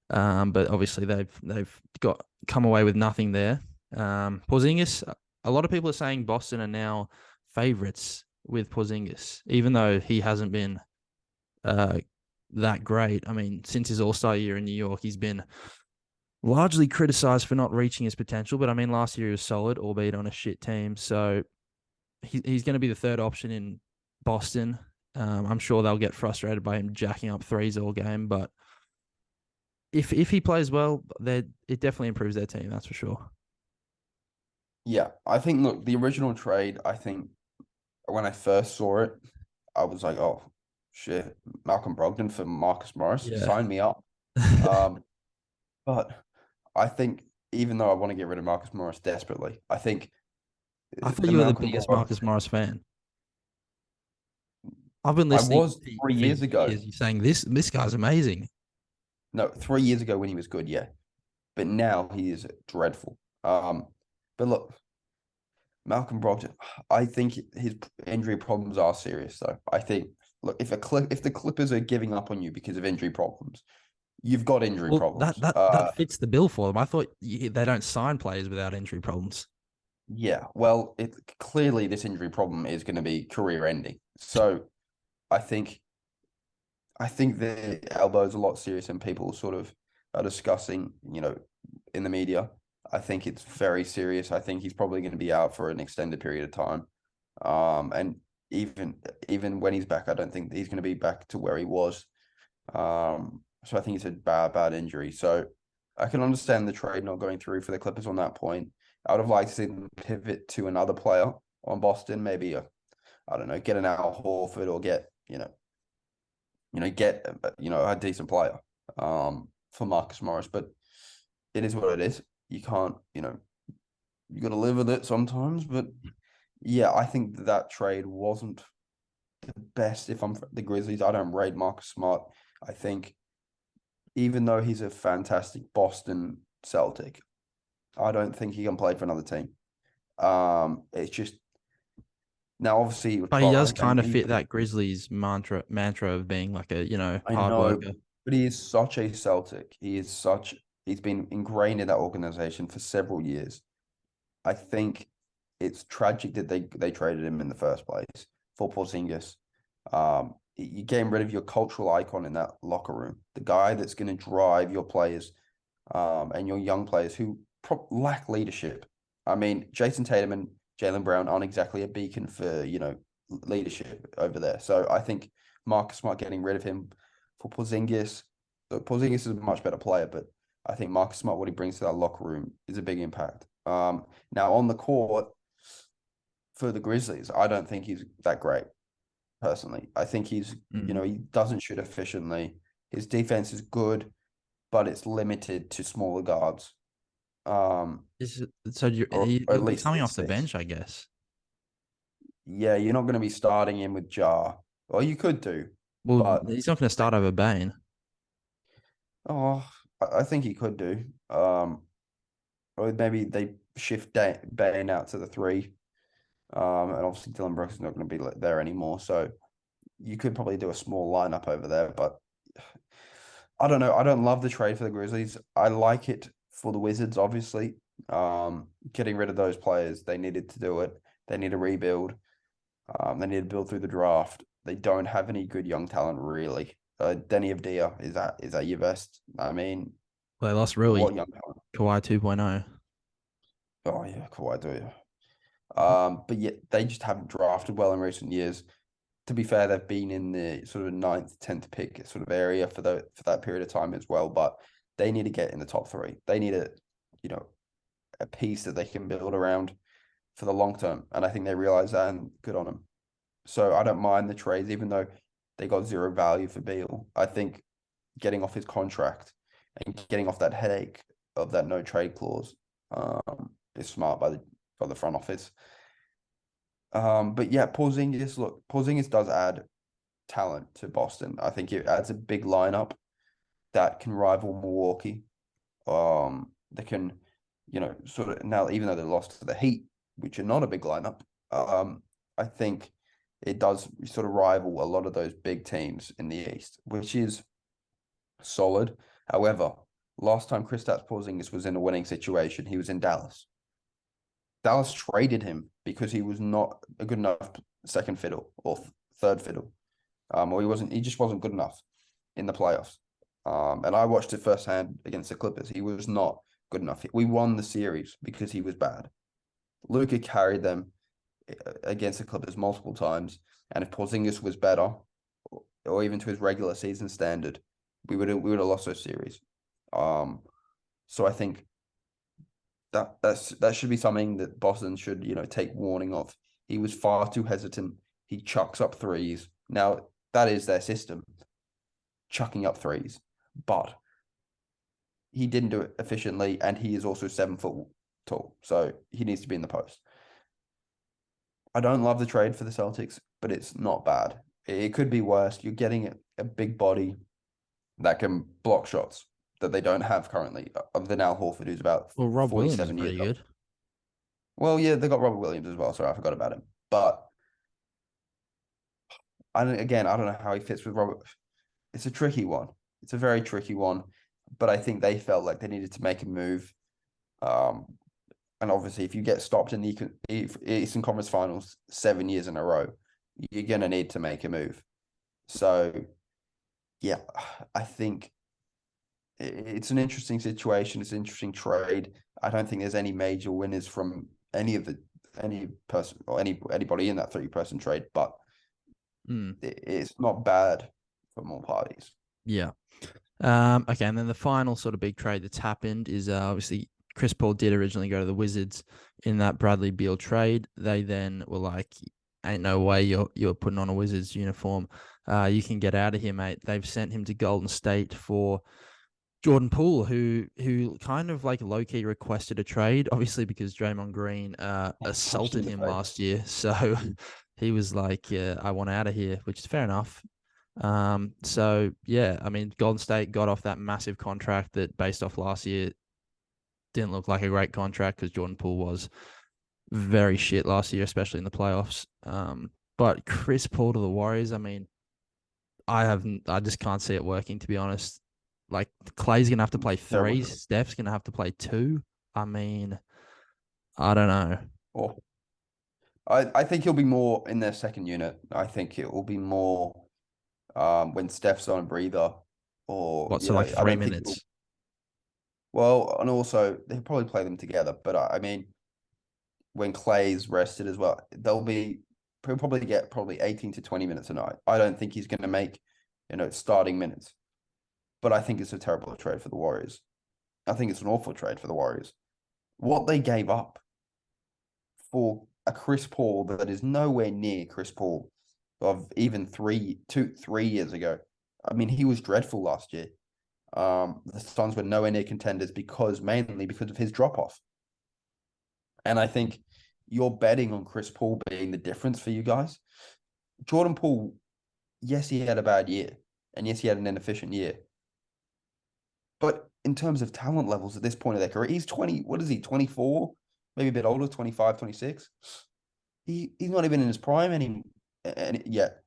But obviously they've got come away with nothing there. Porzingis, a lot of people are saying Boston are now favorites with Porzingis, even though he hasn't been uh, that great. I mean, since his All Star year in New York, he's been largely criticized for not reaching his potential. But I mean, last year he was solid, albeit on a shit team. So he's going to be the third option in Boston. I'm sure they'll get frustrated by him jacking up threes all game, but if he plays well, it definitely improves their team. That's for sure. Yeah. I think look, the original trade, I think when I first saw it, I was like, oh shit, Malcolm Brogdon for Marcus Morris, Yeah. sign me up. Um, but I think even though I want to get rid of Marcus Morris desperately, I think I thought the you were the Malcolm biggest Morris Marcus Morris fan. I've been I listening was to you for 3 years ago. years. You saying this guy's amazing. No, 3 years ago when he was good, yeah. But now he is dreadful. But look, Malcolm Brogdon, I think his injury problems are serious though. I think look, if the Clippers are giving up on you because of injury problems, you've got injury Well, that problems. that that fits the bill for them. I thought they don't sign players without injury problems. Yeah. Well, it clearly this injury problem is going to be career ending. So I think I think the elbow is a lot serious and people sort of are discussing, in the media. I think it's very serious. I think he's probably going to be out for an extended period of time. And even when he's back, I don't think he's going to be back to where he was. So I think it's a bad injury. So I can understand the trade not going through for the Clippers on that point. I would have liked to see them pivot to another player on Boston, maybe I don't know, get an Al Horford or get, get a decent player for Marcus Morris. But it is what it is. You can't, you got to live with it sometimes. But yeah, I think that trade wasn't the best. If I'm the Grizzlies, I don't rate Marcus Smart. I think even though he's a fantastic Boston Celtic, I don't think he can play for another team. It's just now obviously with But he does 12 and kind of he fit that Grizzlies mantra of being like a, I hard know, worker. but he is such a Celtic. He's been ingrained in that organization for several years. I think it's tragic that they traded him in the first place for Porzingis. You're getting rid of your cultural icon in that locker room, the guy that's going to drive your players, and your young players who lack leadership. I mean, Jason Tatum and Jaylen Brown aren't exactly a beacon for, leadership over there. So I think Marcus Smart getting rid of him for Porzingis. Porzingis is a much better player, but I think Marcus Smart, what he brings to that locker room is a big impact. Now on the court for the Grizzlies, I don't think he's that great personally. I think Mm. he doesn't shoot efficiently. His defense is good, but it's limited to smaller guards. So Or at he'll be least coming off the 6'6". bench, I guess. Yeah, you're not going to be starting him with Jar. Well, you could do, Well, but he's not going to start over Bane. oh, I think he could do. Or maybe they shift Bane out to the three. And obviously Dylan Brooks is not going to be there anymore, so you could probably do a small lineup over there. But I don't know. I don't love the trade for the Grizzlies. I like it for the Wizards, obviously. Getting rid of those players, they needed to do it. They need to rebuild. They need to build through the draft. They don't have any good young talent, really. Denny Avdia, is that your best? I mean, Well, they lost what really young talent? Kawhi 2.0. Oh yeah, Kawhi, do you? But yet they just haven't drafted well in recent years. To be fair, they've been in the sort of ninth, 10th pick sort of area for that period of time as well. But they need to get in the top three. They need you know, a piece that they can build around for the long term. And I think they realize that, and good on them. So I don't mind the trades, even though they got zero value for Beal. I think getting off his contract and getting off that headache of that no trade clause, is smart by the front office. But yeah, Porzingis does add talent to Boston. I think it adds a big lineup that can rival Milwaukee. They can, sort of now, even though they lost to the Heat, which are not a big lineup, I think it does sort of rival a lot of those big teams in the East, which is solid. However, last time Kristaps Porzingis was in a winning situation, he was in Dallas. Dallas traded him because he was not a good enough second fiddle or third fiddle. Or he just wasn't good enough in the playoffs. And I watched it firsthand against the Clippers. He was not good enough. We won the series because he was bad. Luka carried them against the Clippers multiple times, and if Porzingis was better, or even to his regular season standard, we would have lost those series. So I think that should be something that Boston should take warning of. He was far too hesitant. He chucks up threes. Now that is their system, chucking up threes, but he didn't do it efficiently, and he is also 7 foot tall, so he needs to be in the post. I don't love the trade for the Celtics, but it's not bad. It could be worse. You're getting a big body that can block shots that they don't have currently. Other than Al Horford, who's about Well, Rob Williams is 47 years pretty old. good. Well, yeah, they got Robert Williams as well. Sorry, I forgot about him. But I don't know how he fits with Robert. It's a tricky one. It's a very tricky one. But I think they felt like they needed to make a move. Um, and obviously, if you get stopped in the Eastern Conference Finals 7 years in a row, you're gonna need to make a move. So, yeah, I think it's an interesting situation. It's an interesting trade. I don't think there's any major winners from any person or anybody in that three-person trade, but Mm, it's not bad for more parties. yeah. Okay, and then the final sort of big trade that's happened is obviously Chris Paul did originally go to the Wizards in that Bradley Beal trade. They then were like, "Ain't no way you're putting on a Wizards uniform. You can get out of here, mate." They've sent him to Golden State for Jordan Poole, who kind of like low key requested a trade, obviously because Draymond Green Punched him assaulted in the him face. last year, so he was like, "Yeah, I want out of here," which is fair enough. So yeah, I mean, Golden State got off that massive contract that, based off last year, didn't look like a great contract because Jordan Poole was very shit last year, especially in the playoffs. But Chris Paul to the Warriors, I mean, I just can't see it working, to be honest. Like, Clay's gonna have to play Terrible three, trade. Steph's gonna have to play two. I mean, I don't know. Or I think he'll be more in their second unit. I think it will be more when Steph's on a breather, or What, so like I three don't think he'll. minutes? Well, and also they'll probably play them together. But I mean, when Clay's rested as well, he'll probably get probably 18 to 20 minutes a night. I don't think he's going to make, starting minutes. But I think it's a terrible trade for the Warriors. I think it's an awful trade for the Warriors. What they gave up for a Chris Paul that is nowhere near Chris Paul of even 3 years ago. I mean, he was dreadful last year. The Suns were nowhere near contenders mainly because of his drop off. And I think you're betting on Chris Paul being the difference for you guys. Jordan Poole, yes, he had a bad year, and yes, he had an inefficient year. But in terms of talent levels at this point of their career, he's 20, what is he, 24? Maybe a bit older, 25, 26. He's not even in his prime yet.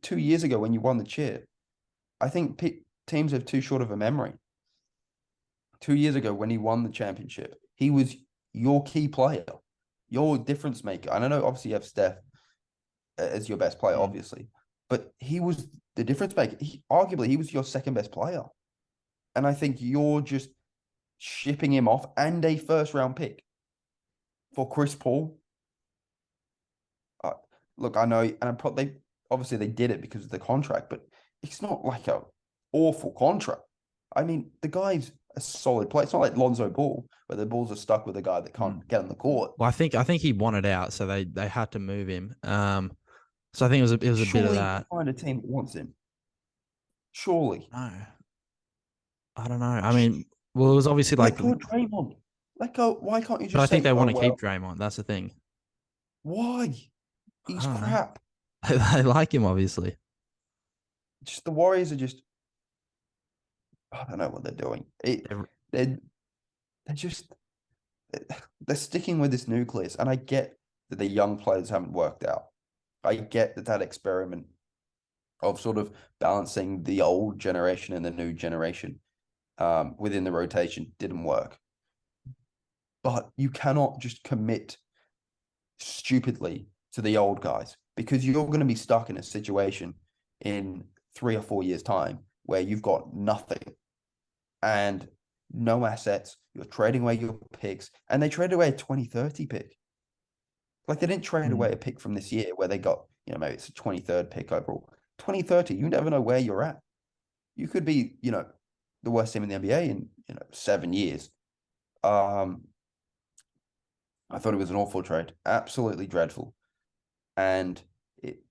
2 years ago when you won the chip, I think teams have too short of a memory. 2 years ago when he won the championship, he was your key player, your difference maker. And I know obviously you have Steph as your best player, Mm. obviously, but he was the difference maker. Arguably, he was your second best player. And I think you're just shipping him off and a first round pick for Chris Paul. Uh, Look, I know, and they obviously they did it because of the contract, but it's not like a awful contract. I mean, the guy's a solid player. It's not like Lonzo Ball, where the Bulls are stuck with a guy that Mm. can't get on the court. Well, I think he wanted out, so they had to move him. So I think it was a bit of Surely you that. can find a team that wants him. Surely. No, I don't know. I mean, well, it was obviously Let like, go of Draymond. Let go. Why can't you but I just think say, they oh, want to keep well, Draymond. That's the thing. why? I He's don't know. crap. They like him, obviously. Just the Warriors are just, I don't know what they're doing. They're- They're, they're just, they're sticking with this nucleus. And I get that the young players haven't worked out. I get that experiment of sort of balancing the old generation and the new generation within the rotation didn't work. But you cannot just commit stupidly to the old guys because you're going to be stuck in a situation in 3 or 4 years' time where you've got nothing and no assets. You're trading away your picks, and they traded away a 2030 pick. Like they didn't trade Mm. away a pick from this year where they got, maybe it's a 23rd pick overall. 2030, you never know where you're at. You could be, the worst team in the NBA in, 7 years. Um, I thought it was an awful trade, absolutely dreadful. And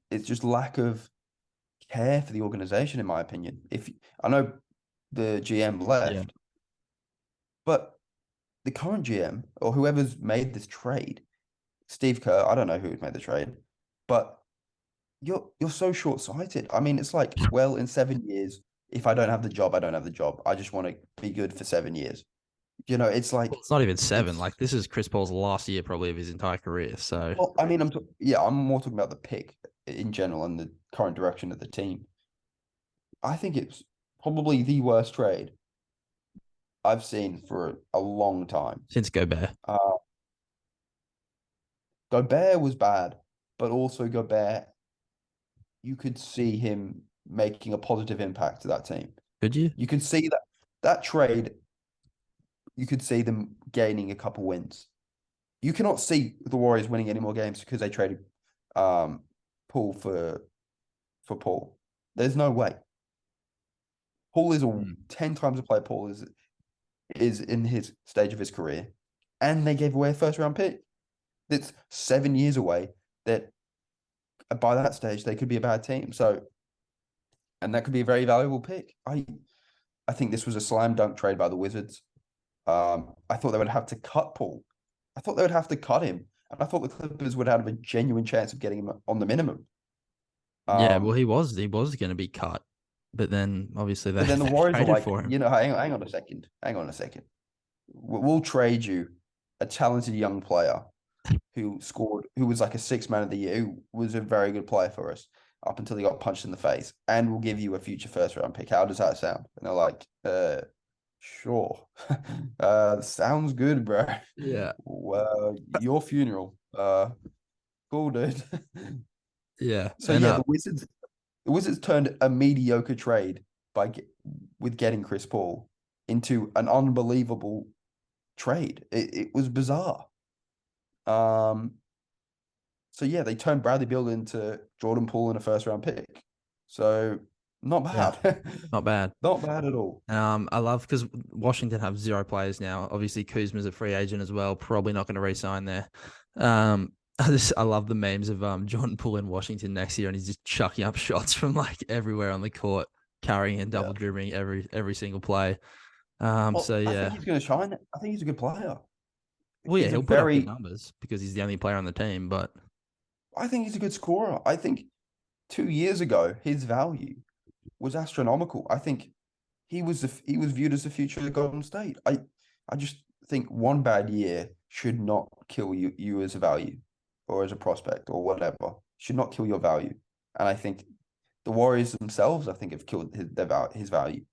it's just lack of care for the organization, in my opinion. If I know the GM Yeah. left, but the current GM or whoever's made this trade, Steve Kerr, I don't know who made the trade, but you're so short-sighted. I mean, it's like, well, in 7 years, if I don't have the job, I don't have the job. I just want to be good for 7 years. It's Well, like it's not even seven. it's Like, this is Chris Paul's last year, probably, of his entire career. So well, I mean, I'm more talking about the pick in general and the current direction of the team. I think it's probably the worst trade I've seen for a long time. since Gobert, Uh, Gobert was bad, but also Gobert, you could see him making a positive impact to that team. could you? You could see that trade, you could see them gaining a couple wins. You cannot see the Warriors winning any more games because they traded um, Paul for Paul. There's no way. Paul is a Mm. 10 times a player Paul is in his stage of his career. And they gave away a first round pick. That's 7 years away. That by that stage they could be a bad team. So, and that could be a very valuable pick. I think this was a slam dunk trade by the Wizards. I thought they would have to cut Paul. I thought they would have to cut him, and I thought the Clippers would have a genuine chance of getting him on the minimum. Yeah, well, Um, he was going to be cut, but then obviously they, but then the they Warriors are traded like, for him. hang on a second, hang on a second. We'll trade you a talented young player who was like a six man of the year, who was a very good player for us up until he got punched in the face, and we'll give you a future first round pick. How does that sound? And they're like, sure. Sounds good, bro. Yeah, Well, your funeral. Cool, dude. yeah, So and yeah, the Wizards turned a mediocre trade with getting Chris Paul into an unbelievable trade. It was bizarre. Um, so yeah, they turned Bradley Beal into Jordan Poole and a first round pick. So not yeah, bad. not bad. Not bad at all. I love because Washington have 0 players now. Obviously, Kuzma's a free agent as well. Probably not going to re-sign there. I love the memes of Jordan Poole in Washington next year, and he's just chucking up shots from like everywhere on the court, carrying and Yeah. double dribbling every single play. Well, So I think yeah, he's going to shine. I think he's a good player. well yeah, He's a he'll put up good very, numbers because he's the only player on the team. But I think he's a good scorer. I think 2 years ago, his value was astronomical. I think he was viewed as the future of Golden State. I just think one bad year should not kill you as a value or as a prospect or whatever. Should not kill your value. And I think the Warriors themselves, I think, have killed his value.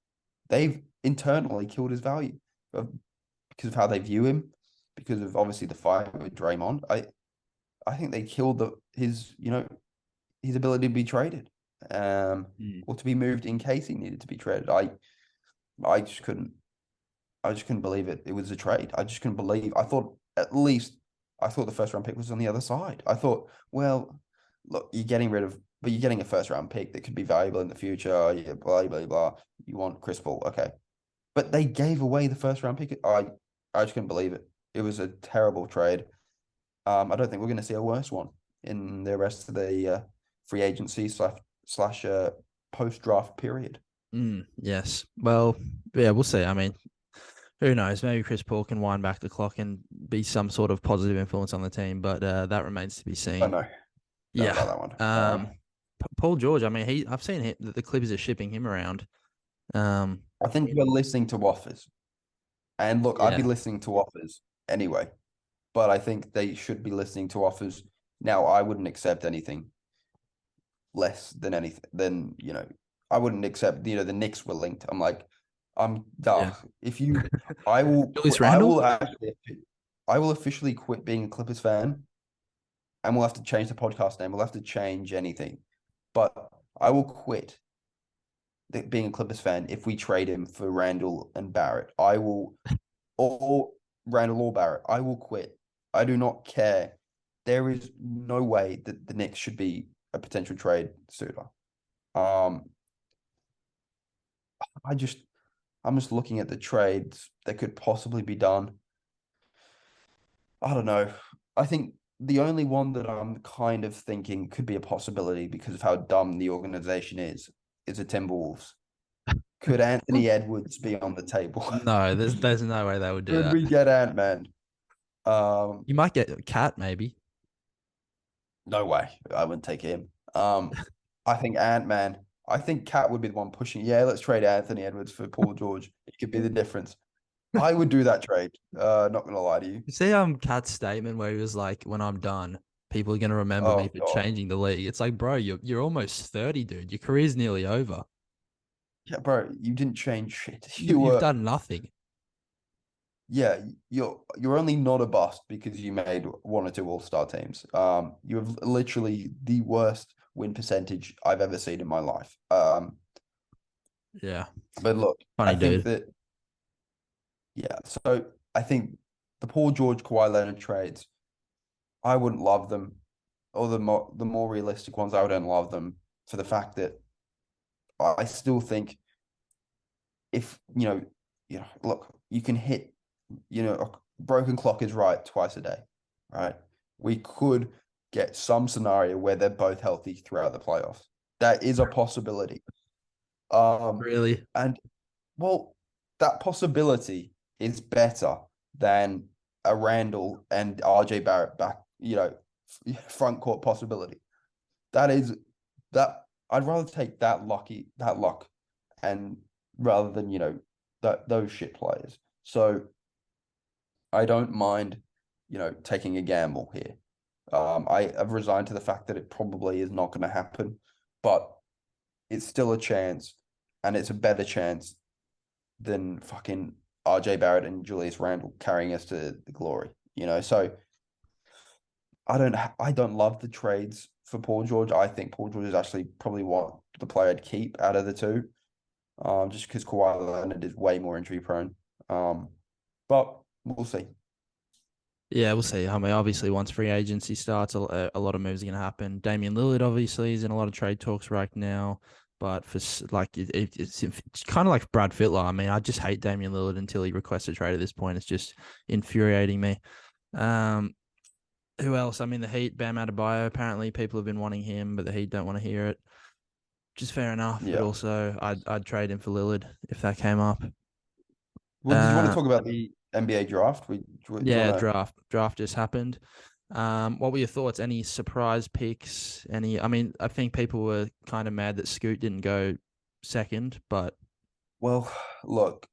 They've internally killed his value because of how they view him, because of obviously the fight with Draymond. I think they killed his ability to be traded, mm, or to be moved in case he needed to be traded. I just couldn't. I just couldn't believe it. It was a trade. I just couldn't believe. I thought the first round pick was on the other side. I thought, well, look, but you're getting a first round pick that could be valuable in the future. Yeah, blah blah blah. You want Chris Paul, okay? But they gave away the first round pick. I just couldn't believe it. It was a terrible trade. I don't think we're going to see a worse one in the rest of the free agency slash post draft period. yes, well, yeah, we'll see. I mean, who knows? Maybe Chris Paul can wind back the clock and be some sort of positive influence on the team, but that remains to be I seen. know. Don't know Yeah. about that one. Paul George. I mean, I've seen that the Clippers are shipping him around. Um, I think we're listening to offers. And look, I'd be yeah, listening to offers anyway, but I think they should be listening to offers. Now, I wouldn't accept anything less than I wouldn't accept, the Knicks were linked. I'm like, yeah. if you, I will, Julius I Randle. will actually, I will officially quit being a Clippers fan, and we'll have to change the podcast name. We'll have to change anything, but I will quit being a Clippers fan if we trade him for Randall and Barrett. I will, or Randall or Barrett. I will quit. I do not care. There is no way that the Knicks should be a potential trade suitor. Um, I just, I'm just looking at the trades that could possibly be done. I don't know. I think the only one that I'm kind of thinking could be a possibility because of how dumb the organization is the Timberwolves. Could Anthony Edwards be on the table? No, there's no way they would do Could that. we get Ant-Man? Um, You might get Cat maybe. no way. I wouldn't take him. I think Ant-Man. I think Cat would be the one pushing. Yeah, let's trade Anthony Edwards for Paul George. It could be the difference. I would do that trade. Not gonna lie to you. You see, Cat's statement where he was like, "When I'm done, people are gonna remember me Oh for God. changing the league." It's like, bro, you're almost 30, dude. Your career's nearly over. Yeah, bro, you didn't change shit. You've You you've were, done nothing. yeah, you're only not a bust because you made one or two all-star teams. You have literally the worst win percentage I've ever seen in my life. Yeah, But look, I funny think dude. that yeah, so I think the Paul George Kawhi Leonard trades, I wouldn't love them, or the more realistic ones, I wouldn't love them for the fact that I still think if look, you can hit, a broken clock is right twice a day, right? We could get some scenario where they're both healthy throughout the playoffs. That is a possibility. Um, Really? and Well, that possibility is better than a Randall and RJ Barrett back, front court possibility. That is that I'd rather take that luck and rather than, those shit players. So I don't mind, taking a gamble here. I have resigned to the fact that it probably is not going to happen, but it's still a chance, and it's a better chance than fucking RJ Barrett and Julius Randle carrying us to the glory. So I don't love the trades for Paul George. I think Paul George is actually probably what the player I'd keep out of the two. Just because Kawhi Leonard is way more injury prone. But we'll see. Yeah, we'll see. I mean, obviously, once free agency starts, a lot of moves are going to happen. Damian Lillard, obviously, is in a lot of trade talks right now. But it's kind of like Brad Fitler. I mean, I just hate Damian Lillard until he requests a trade at this point. It's just infuriating me. Um, who else? I mean, the Heat, Bam Adebayo. Apparently, people have been wanting him, but the Heat don't want to hear it. Just fair enough. But Yeah. also, I'd trade him for Lillard if that came up. Well, did you want to Uh, talk about the NBA draft? Do you yeah, want to? draft just happened. What were your thoughts? Any surprise picks? I mean, I think people were kind of mad that Scoot didn't go second, but Well, look.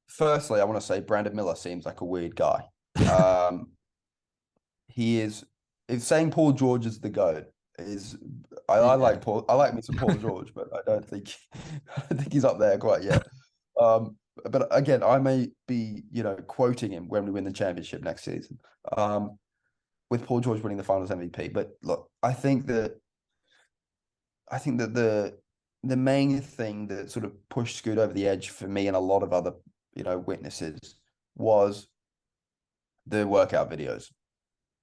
Firstly, I want to say Brandon Miller seems like a weird guy. Um, he is. If saying Paul George is the GOAT is, I yeah, like Paul. I like me some Paul George, but I don't think I don't think he's up there quite yet. But again, I may be, quoting him when we win the championship next season. With Paul George winning the Finals MVP. But look, I think that the main thing that sort of pushed Scoot over the edge for me and a lot of other, witnesses was the workout videos.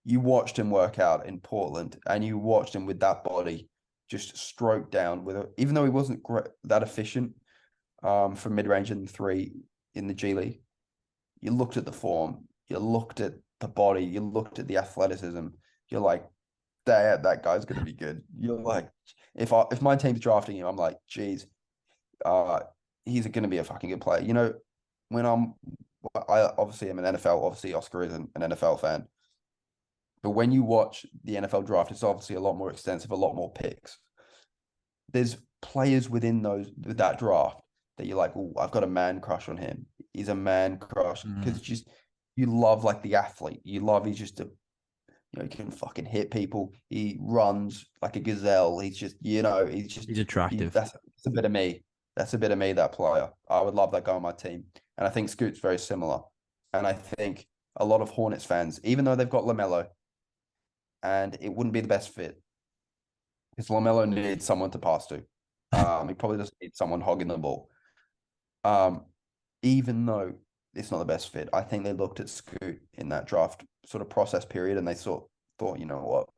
You watched him work out in Portland, and you watched him with that body just stroke down even though he wasn't that efficient from mid range and three in the G League. You looked at the form, you looked at the body, you looked at the athleticism. You're like, that guy's gonna be good. You're like, if my team's drafting him, I'm like, geez, uh, he's gonna be a fucking good player. When I obviously am an NFL, obviously Oscar is an NFL fan, but when you watch the NFL draft, it's obviously a lot more extensive, a lot more picks. There's players with that draft that you're like, oh, I've got a man crush on him. He's a man crush mm, because just you love like the athlete. He's just he can fucking hit people. He runs like a gazelle. He's just, he's attractive. that's a bit of me. That's a bit of me, that player. I would love that guy on my team. And I think Scoot's very similar. And I think a lot of Hornets fans, even though they've got LaMelo, and it wouldn't be the best fit, because LaMelo needs someone to pass to. He probably doesn't need someone hogging the ball. Um, Even though it's not the best fit, I think they looked at Scoot in that draft sort of process period, and they thought, you know what,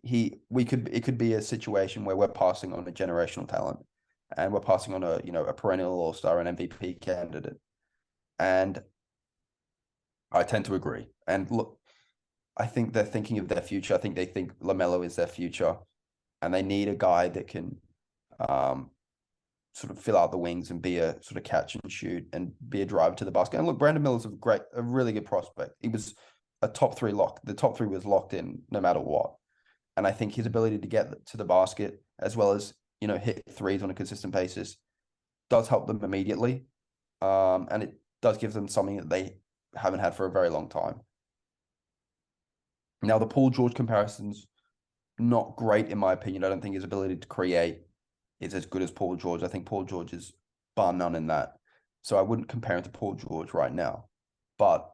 it could be a situation where we're passing on a generational talent, and we're passing on a perennial all-star and MVP candidate. And I tend to agree. And look, I think they're thinking of their future. I think they think LaMelo is their future, and they need a guy that can um, sort of fill out the wings and be a sort of catch and shoot and be a driver to the basket. And look, Brandon Miller's a really good prospect. He was a top three lock. The top three was locked in no matter what. And I think his ability to get to the basket as well as, hit threes on a consistent basis does help them immediately. And it does give them something that they haven't had for a very long time. Now, the Paul George comparison's not great in my opinion. I don't think his ability to create is as good as Paul George. I think Paul George is bar none in that. So I wouldn't compare him to Paul George right now. But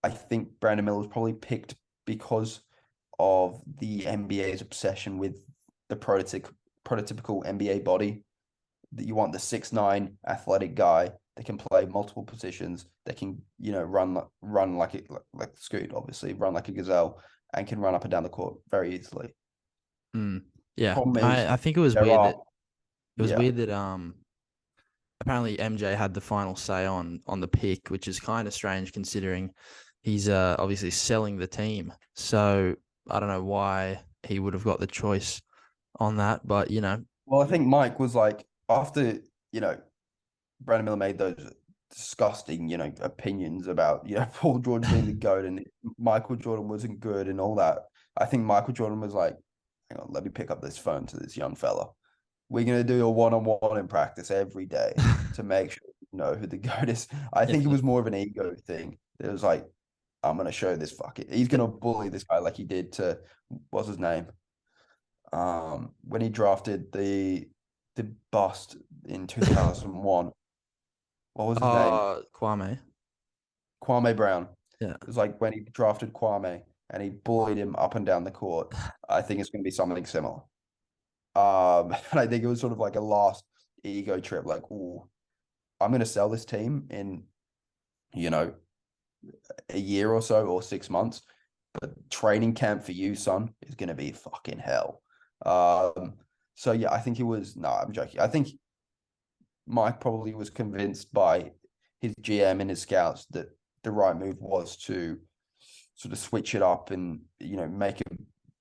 I think Brandon Miller was probably picked because of the NBA's obsession with the prototypical NBA body. That you want the 6'9" athletic guy that can play multiple positions, that can, run like Scoot, obviously, run like a gazelle, and can run up and down the court very easily. Mm, yeah, Problem is, I think it was there weird are that yeah. apparently MJ had the final say on the pick, which is kind of strange considering he's obviously selling the team. So I don't know why he would have got the choice on that, but Well, I think Mike was like, after, you know, Brandon Miller made those disgusting, opinions about, Paul George being the GOAT and Michael Jordan wasn't good and all that. I think Michael Jordan was like, hang on, let me pick up this phone to this young fella. We're going to do a one-on-one in practice every day to make sure you know who the GOAT is. I Yeah, think it was more of an ego thing. It was like, I'm going to show this he's going to bully this guy like he did to, what's his name? When he drafted the bust in 2001. What was his name? Kwame. Kwame Brown. Yeah. It was like when he drafted Kwame and he bullied him up and down the court. I think it's going to be something similar. And I think it was sort of like a last ego trip, like, oh, I'm going to sell this team in, you know, a year or so or 6 months, but training camp for you, son, is going to be fucking hell. So yeah, I think he was, no, I'm joking. I think Mike probably was convinced by his GM and his scouts that the right move was to sort of switch it up and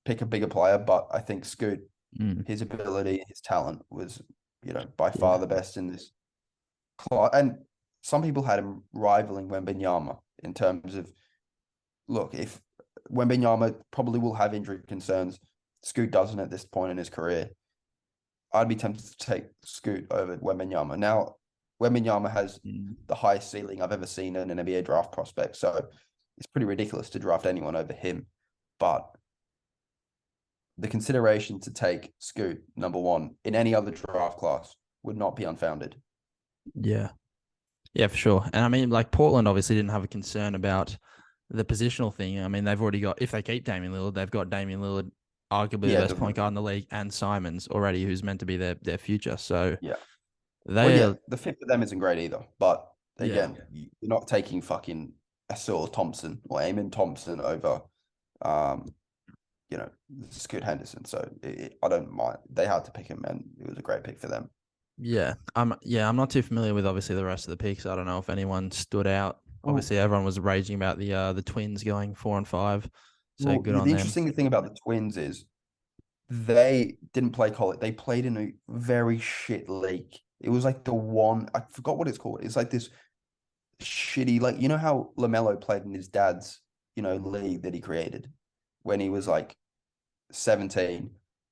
pick a bigger player. But I think Scoot, Mm. his ability, his talent was by far Yeah. the best in this class. And some people had him rivaling Wembanyama in terms of look, if Wembanyama probably will have injury concerns, Scoot doesn't at this point in his career. I'd be tempted to take Scoot over Wembanyama. Now, Wembanyama has Mm. the highest ceiling I've ever seen in an NBA draft prospect, so it's pretty ridiculous to draft anyone over him. But the consideration to take Scoot number one in any other draft class would not be unfounded. Yeah. Yeah, for sure. And I mean, like Portland obviously didn't have a concern about the positional thing. I mean, they've already got, if they keep Damian Lillard, they've got Damian Lillard, arguably the Yeah, best point guard in the league, and Simons already, who's meant to be their future. So yeah. Well, yeah, they're, the fit for them isn't great either. But yeah, again, you're not taking fucking Asur Thompson or Eamon Thompson over, um, Scoot Henderson. So I don't mind. They had to pick him, and it was a great pick for them. I'm not too familiar with obviously the rest of the picks. I don't know if anyone stood out. Well, Obviously, everyone was raging about the Twins going 4-5. So good the on them. interesting thing about the Twins is they didn't play college. They played in a very shit league. It was like the one, I forgot what it's called. It's like this shitty, like, you know how LaMelo played in his dad's, league that he created when he was like 17.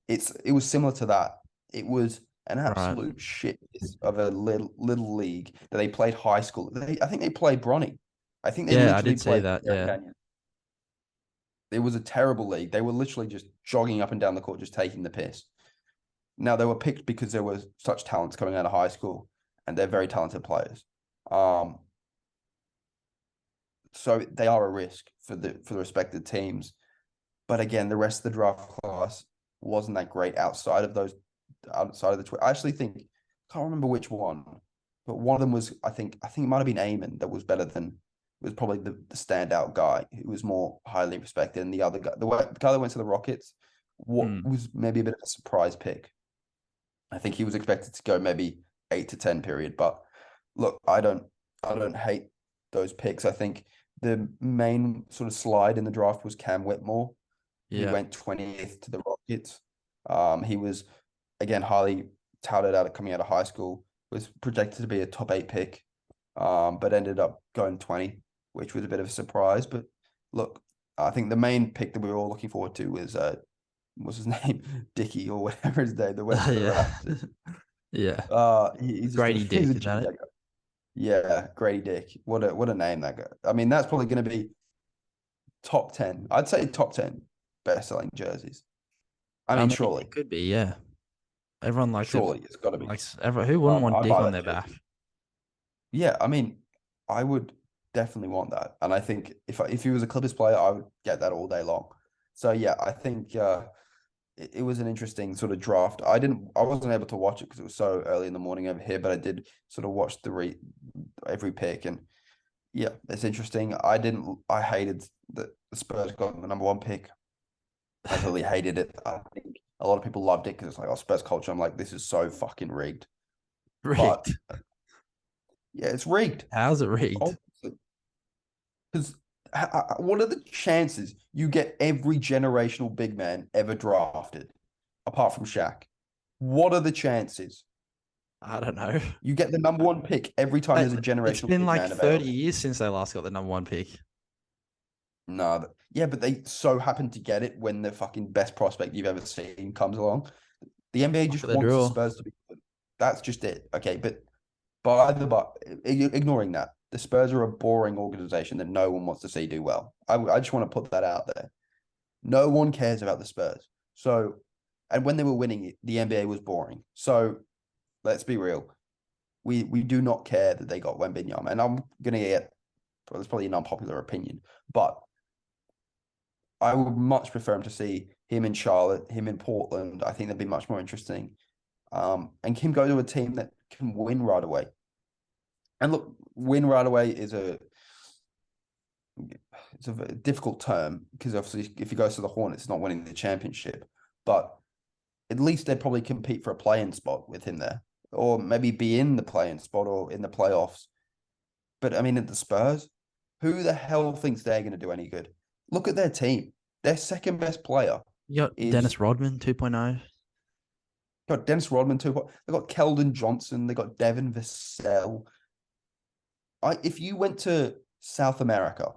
It was similar to that. It was an Right. absolute shit of a little league that they played high school. I think they played Bronny. I think they Yeah, I literally did see played that. Eric Yeah. Canyon. It was a terrible league. They were literally just jogging up and down the court, just taking the piss. Now they were picked because there was such talents coming out of high school, and they're very talented players. Um, so they are a risk for the respected teams. But again, the rest of the draft class wasn't that great outside of the. I actually think can't remember which one, but one of them was I think it might have been Eamon that was better than was probably the standout guy who was more highly respected, and the other guy, the guy that went to the Rockets, what Mm. was maybe a bit of a surprise pick. I think he was expected to go maybe 8 to 10 period, but look, I don't hate those picks. I think the main sort of slide in the draft was Cam Whitmore. He Yeah. went 20th to the Rockets. He was again highly touted coming out of high school. Was projected to be a top 8 pick, but ended up going 20, which was a bit of a surprise. But look, I think the main pick that we were all looking forward to was what's his name, Dickey or whatever his name that went to the Yeah. Raptors. Yeah. He's just Grady he's Dick, a is G, that it? that guy. Yeah, Grady Dick. What a name that guy. I mean, that's probably going to be top 10. I'd say top 10 best selling jerseys. I I mean, mean, surely, it could be, yeah. Everyone likes it. surely it's got to be. Likes everyone. Who wouldn't want I'd Dick buy on that their back? jersey. Yeah, I mean, I would definitely want that, and I think if he was a Clippers player, I would get that all day long. So yeah, I think it was an interesting sort of draft. I wasn't able to watch it because it was so early in the morning over here, but I did sort of watch every pick, and yeah, it's interesting. I hated that the Spurs got the number one pick. I absolutely hated it. I think a lot of people loved it because it's like, oh, Spurs culture. I'm like, this is so fucking rigged. But Rigged. yeah, it's rigged. How's it rigged? Obviously. Because what are the chances you get every generational big man ever drafted, apart from Shaq? What are the chances? I don't know. You get the number one pick every time there's a It's generational been big like man 30 available. years since they last got the number one pick. No, yeah, but they so happen to get it when the fucking best prospect you've ever seen comes along. The NBA Look at just the wants the draw. Spurs to be good. That's just it. Okay, but ignoring that, the Spurs are a boring organization that no one wants to see do well. I just want to put that out there. No one cares about the Spurs. So, and when they were winning, the NBA was boring. So, let's be real. We do not care that they got Wembanyama, and I'm gonna get. Well, it's probably an unpopular opinion, but I would much prefer him to see him in Charlotte, him in Portland. I think that'd be much more interesting. And him go to a team that can win right away. And look, win right away is it's a difficult term because obviously if he goes to the Hornets, it's not winning the championship. But at least they'd probably compete for a play-in spot with him there, or maybe be in the play-in spot or in the playoffs. But I mean, at the Spurs, who the hell thinks they're going to do any good? Look at their team. Their second best player You got is Dennis Rodman 2.0. got Dennis Rodman too. They got Keldon Johnson. They got Devin Vassell. If you went to South America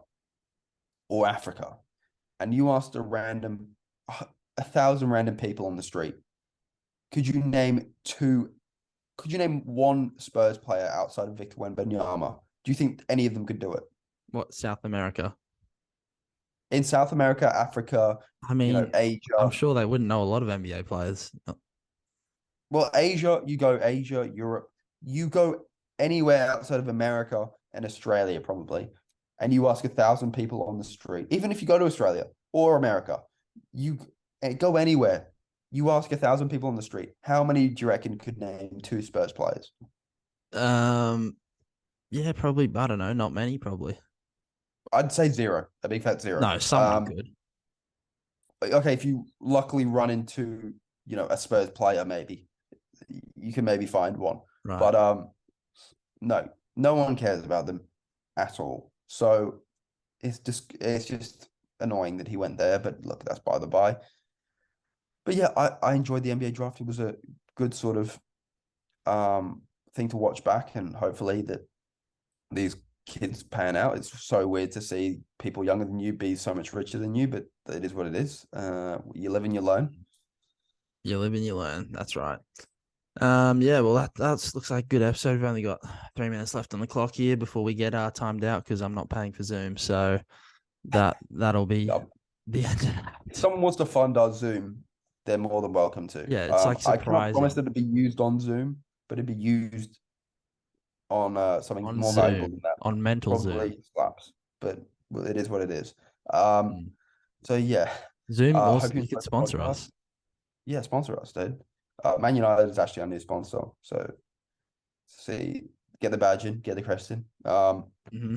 or Africa and you asked a thousand random people on the street, could you name two? Could you name one Spurs player outside of Victor Wembanyama? Do you think any of them could do it? What, South America? In South America, Africa, I mean, I'm Asia. sure they wouldn't know a lot of NBA players. Well, Asia, you go Asia, Europe, you go anywhere outside of America and Australia, probably, and you ask 1,000 people on the street, even if you go to Australia or America, you go anywhere, you ask 1,000 people on the street, how many do you reckon could name two Spurs players? Um, yeah, probably. I don't know. Not many, probably. I'd say zero, a big fat zero. No, someone could. Okay, if you luckily run into, a Spurs player, maybe you can maybe find one. Right. But no, no one cares about them at all. So it's just annoying that he went there. But look, that's by the by. But yeah, I enjoyed the NBA draft. It was a good sort of thing to watch back, and hopefully that these kids pan out. It's so weird to see people younger than you be so much richer than you, but it is what it is. You live and you learn. You live and you learn. That's right. Yeah, well, that's looks like a good episode. We've only got 3 minutes left on the clock here before we get timed out because I'm not paying for Zoom. So that'll be Yeah. the end of If that. someone wants to fund our Zoom, they're more than welcome to. Yeah, it's like I cannot promise that surprising it'd be used on Zoom, but it'd be used on something on more valuable than Zoom, that. on mental Zoom. Probably slaps, but well, it is what it is. Um, Mm. so yeah, Zoom also hope you you could enjoyed the sponsor podcast. us. Yeah, sponsor us, dude. Man United is actually our new sponsor, so see, get the badge in, get the crest in. Mm-hmm.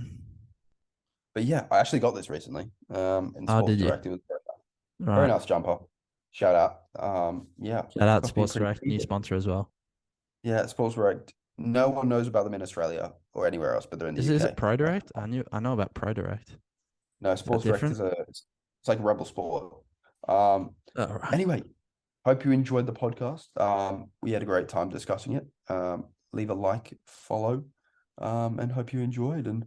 But yeah, I actually got this recently. In Oh, Sports did you? Direct, it was very Right. nice jumper. Shout out. Yeah, Shout out cost me Sports pretty Direct, new penny. sponsor as well. Yeah, Sports Direct. No one knows about them in Australia or anywhere else, but they're in the Is it UK. Pro Direct? I know about Pro Direct. Is No, that Sports Direct different? is it's like Rebel Sport. Um, Oh, right. anyway, hope you enjoyed the podcast. We had a great time discussing it. Leave a like, follow, and hope you enjoyed. And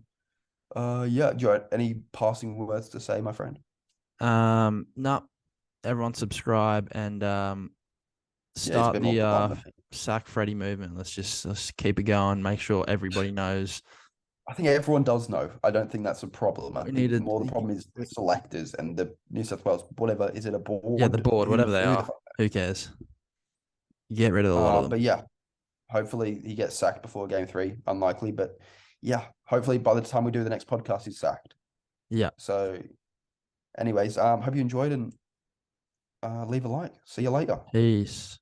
yeah, do you have any passing words to say, my friend? No, everyone subscribe and Yeah, it's a start bit more the blunt than me. sack Freddy movement. Let's keep it going. Make sure everybody knows. I think everyone does know. I don't think that's a problem. I We think needed, more the problem is the selectors and the New South Wales, whatever. Is it a yeah, the board? board, whatever they Who the are. fuck? Who cares? Get rid of a lot of them. But yeah, hopefully he gets sacked before game three. Unlikely, but yeah, hopefully by the time we do the next podcast, he's sacked. Yeah. So, anyways, hope you enjoyed and leave a like. See you later. Peace.